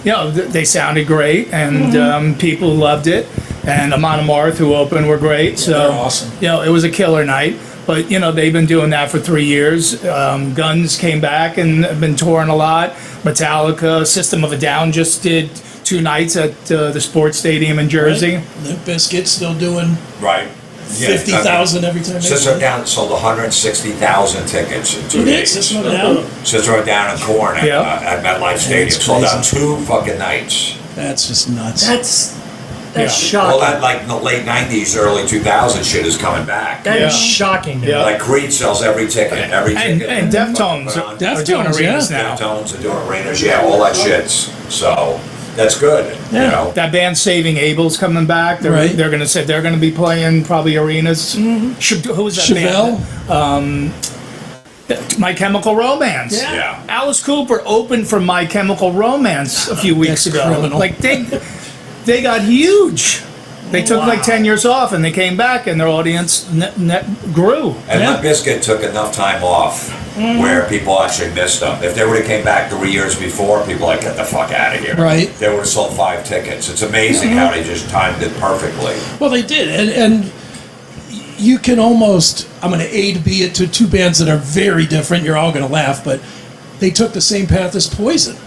they sounded great, and people loved it. And Amon Amarth, who opened, were great. So they're awesome. It was a killer night. But they've been doing that for 3 years. Guns came back and have been touring a lot. Metallica, System of a Down just did 2 nights at the sports stadium in Jersey. Limp Bizkit still doing Right. 50,000 every time. Sister of a Down sold 160,000 tickets in 2 You did? days. System of a Down? Sister of a Down in Corn at, at MetLife Stadium That's sold out crazy. 2 fucking nights. That's just nuts. That's Yeah. shocking. Well, that like in the late 90s, early 2000s shit is coming back. That is shocking. to me. Yeah. Like Creed sells every ticket, every And, ticket. and Deftones Put on. are doing Deftones, arenas yeah. now. Deftones and doing arenas, yeah, all that shit's. So that's good. You know. That band Saving Abel's coming back. They're, Right. they're gonna say they're gonna be playing probably arenas. Who was that Chevelle? band? My Chemical Romance. Yeah. Alice Cooper opened for My Chemical Romance a few weeks That's ago. criminal. Like they got huge. They took like 10 years off and they came back and their audience grew. And Limp Bizkit took enough time off where people actually missed them. If they would have came back 3 years before, people like, get the fuck out of here. Right. They would have sold 5 tickets. It's amazing how they just timed it perfectly. Well, they did, and you can almost, I'm going to A to B it to two bands that are very different. You're all going to laugh, but they took the same path as Poison.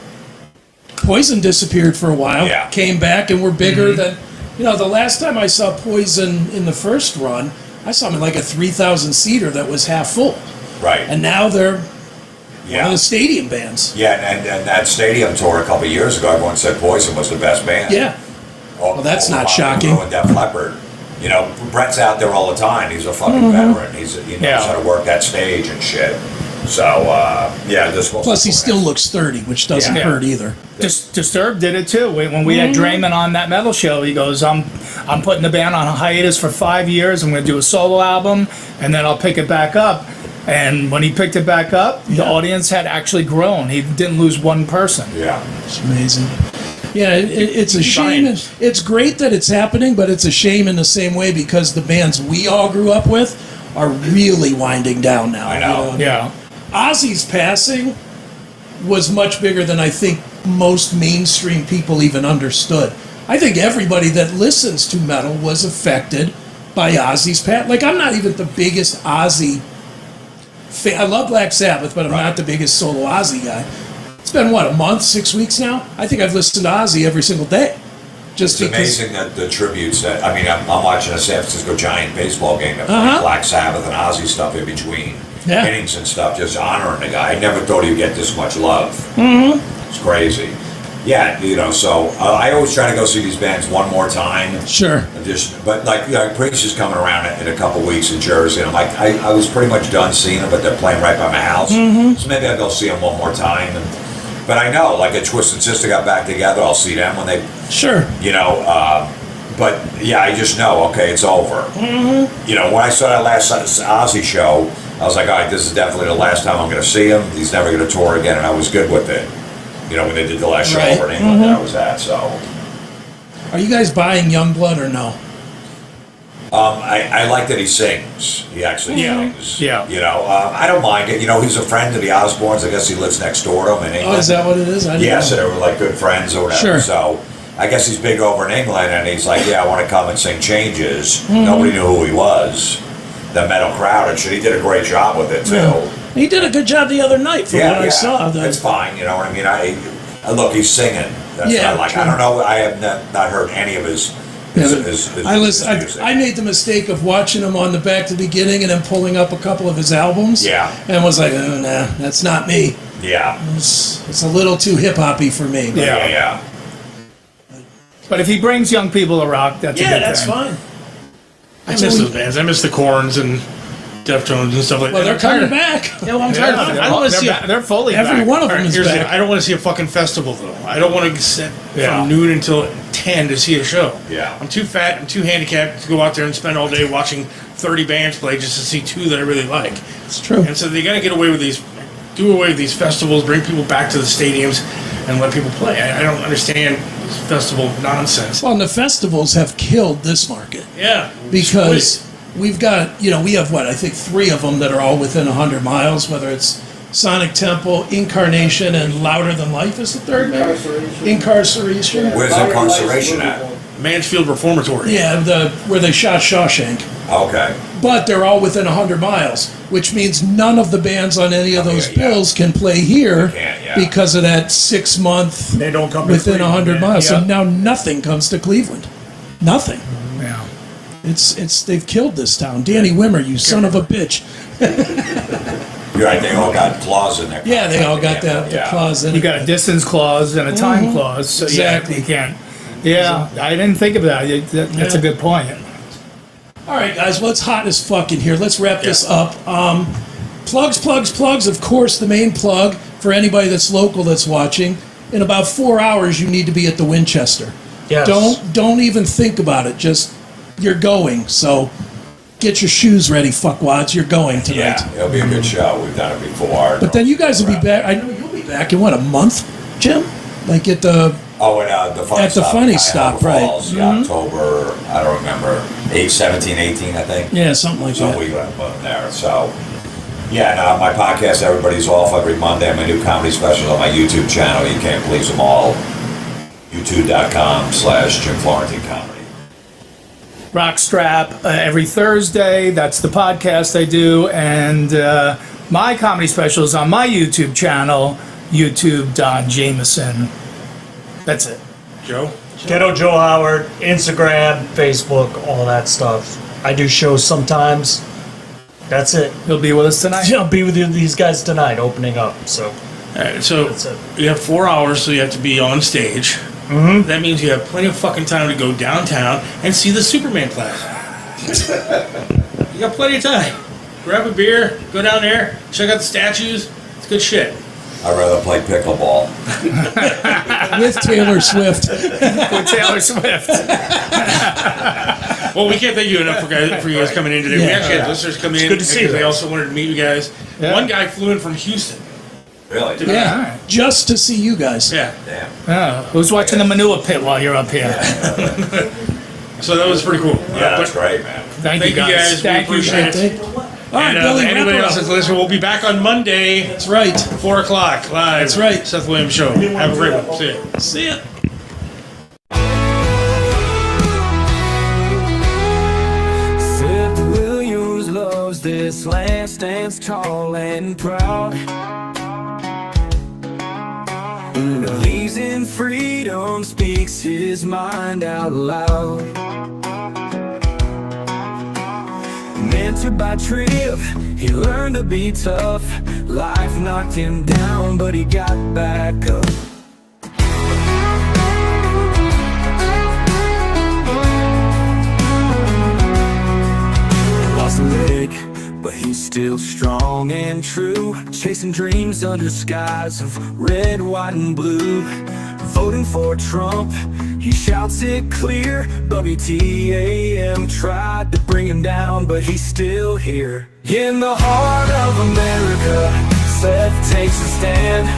Poison disappeared for a while, came back, and were bigger than, the last time I saw Poison in the first run, I saw them in like a 3,000 seater that was half full. Right. And now they're one of the stadium bands. Yeah, and that stadium tour a couple of years ago, everyone said Poison was the best band. Yeah. Well, that's not shocking. And Def Leppard. Brett's out there all the time. He's a fucking veteran. He knows how to work that stage and shit. So, this was. Plus, he still looks 30, which doesn't hurt either. Disturbed did it too. When we had Draymond on that metal show, he goes, I'm putting the band on a hiatus for 5 years. I'm going to do a solo album, and then I'll pick it back up. And when he picked it back up, the audience had actually grown. He didn't lose one person. Yeah. It's amazing. Yeah, it's a shame. It's great that it's happening, but it's a shame in the same way because the bands we all grew up with are really winding down now. I know. Yeah. Ozzy's passing was much bigger than I think most mainstream people even understood. I think everybody that listens to metal was affected by Ozzy's passing. Like, I'm not even the biggest Ozzy fan. I love Black Sabbath, but I'm not the biggest solo Ozzy guy. It's been, a month, 6 weeks now? I think I've listened to Ozzy every single day. It's amazing that the tributes that, I'm watching a San Francisco Giant baseball game that played Black Sabbath and Ozzy stuff in between innings and stuff, just honoring the guy. I never thought he'd get this much love. It's crazy. Yeah, so I always try to go see these bands one more time. Sure. But Prince is coming around in a couple weeks in Jersey, and I was pretty much done seeing them, but they're playing right by my house. So maybe I'll go see them one more time. But I know, like, a Twisted Sister got back together, I'll see them when they... Sure. But, I just know, okay, it's over. When I saw that last Ozzy show, I was like, all right, this is definitely the last time I'm going to see him. He's never going to tour again, and I was good with it. When they did the last show over in England that I was at, so... Are you guys buying Youngblood or no? I like that he sings. He actually sings. Yeah. I don't mind it. He's a friend of the Osbournes. I guess he lives next door to him in England. Oh, is that what it is? So they were like good friends or whatever. Sure. So I guess he's big over in England, and he's like, I want to come and sing Changes. Nobody knew who he was. The metal crowd and shit. He did a great job with it, too. Yeah. He did a good job the other night from what I saw. It's fine, you know what I mean? Look, he's singing. That's what I like. True. I don't know. I have not heard any of his music. I made the mistake of watching him on the back to the beginning and then pulling up a couple of his albums. Yeah. And was like, oh, nah, that's not me. Yeah. It's a little too hip-hoppy for me. But Yeah. But if he brings young people to rock, that's a good thing. Yeah, that's fine. I miss those bands. I miss the Corns and Deftones and stuff like that. Well, they're coming back. Yeah, well, I'm tired of it. I don't want to see They're fully every back. one of them is Here's the thing, back. I don't want to see a fucking festival, though. I don't want to sit from noon until 10 to see a show. Yeah. I'm too fat and too handicapped to go out there and spend all day watching 30 bands play just to see two that I really like. It's true. And so they got to get away with do away with these festivals, bring people back to the stadiums, and let people play. I don't understand this festival nonsense. Well, and the festivals have killed this market. Yeah. Because we've got, we have I think 3 of them that are all within 100 miles, whether it's Sonic Temple, Incarnation, and Louder Than Life is the third one. Incarceration. Where's Incarceration at? Mansfield Reformatory. Yeah, where they shot Shawshank. Okay. But they're all within 100 miles, which means none of the bands on any of those bills can play here because of that 6-month They don't come to within Cleveland, 100 miles. yeah. So now nothing comes to Cleveland. Nothing. Yeah. They've killed this town. Danny Wimmer, you son of a bitch. You're right, they all got claws in there. Yeah, they all got the clause in it. You got a distance clause and a time clause, so Exactly. you can't. Yeah, I didn't think of that. That's a good point. All right, guys, well, it's hot as fuck in here. Let's wrap this up. Plugs. Of course, the main plug for anybody that's local that's watching. In about 4 hours, you need to be at the Winchester. Yes. Don't even think about it. Just you're going. So get your shoes ready, fuckwads. You're going tonight. Yeah, it'll be a good show. We've done it before. But then you guys will be back. I know you'll be back in a month, Jim? Like at the the funny at the stop. funny stop, right? Falls, October, I don't remember, 17, 18, I think. Yeah, something like So that. we went there. So, and my podcast, Everybody's Off, every Monday. My new comedy special on my YouTube channel. You can't please them all. YouTube.com/Jim Florentine Comedy. Rockstrap every Thursday. That's the podcast I do. And my comedy special is on my YouTube channel, YouTube Don Jameson. That's it. Joe? Ghetto Joe Howard, Instagram, Facebook, all that stuff. I do shows sometimes. That's it. He'll be with us tonight. I'll be with these guys tonight, opening up. So All right, so That's it. you have 4 hours, so you have to be on stage. Mm-hmm. That means you have plenty of fucking time to go downtown and see the Superman class. You got plenty of time. Grab a beer, go down there, check out the statues. It's good shit. I'd rather play pickleball. With Taylor Swift. With Taylor Swift. Well, we can't thank you enough for you guys coming in today. We actually had listeners come in good to see you because they guys. also wanted to meet you guys. Yeah. One guy flew in from Houston. Really? Yeah, just to see you guys. Yeah. Damn. Who's watching the manure pit while you're up here? So that was pretty cool. Yeah, that's great, man. Thank Thank you you guys. guys. We appreciate it. All right, And Billy, wrap anybody her else up. that's listening, we'll be back on Monday, That's right. 4 o'clock, live. That's right. Seth Williams Show. Have a great one. See ya. See ya. Seth Williams loves this land, stands tall and proud. Believes in freedom, speaks his mind out loud. Mentored by Trip, he learned to be tough. Life knocked him down, but he got back up. Lost a leg, but he's still strong and true. Chasing dreams under skies of red, white, and blue. Voting for Trump, he shouts it clear. WTAM tried to bring him down, but he's still here. In the heart of America, Seth takes a stand.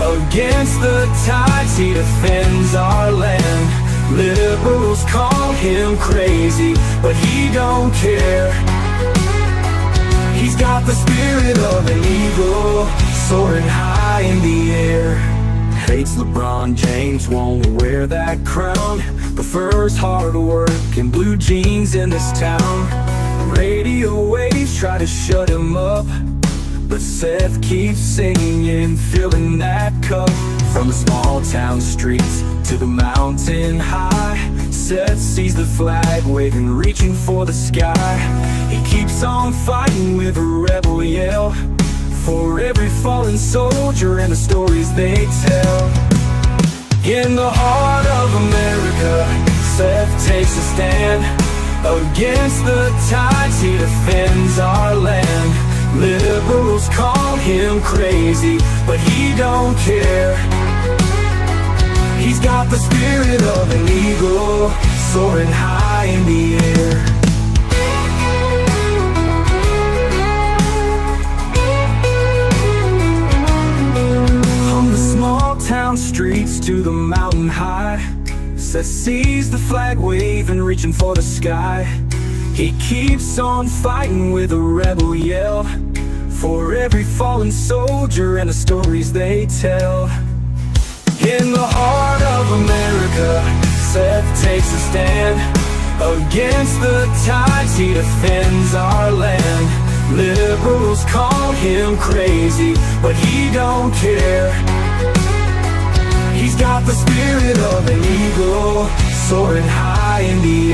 Against the tides, he defends our land. Liberals call him crazy, but he don't care. He's got the spirit of an eagle, soaring high in the air. Hates LeBron James, won't wear that crown. Prefers hard work and blue jeans in this town. Radio waves try to shut him up, but Seth keeps singing, filling that cup. From the small town streets to the mountain high, Seth sees the flag waving, reaching for the sky. He keeps on fighting with a rebel yell, for every fallen soldier and the stories they tell. In the heart of America, Seth takes a stand. Against the tides, he defends our land. Liberals call him crazy, but he don't care. He's got the spirit of an eagle, soaring high in the air. From the small town streets to the mountain high, Seth sees the flag waving, reaching for the sky. He keeps on fighting with a rebel yell, for every fallen soldier and the stories they tell. In the heart of America, Seth takes a stand. Against the tides, he defends our land. Liberals call him crazy, but he don't care. He's got the spirit of an eagle, soaring high in the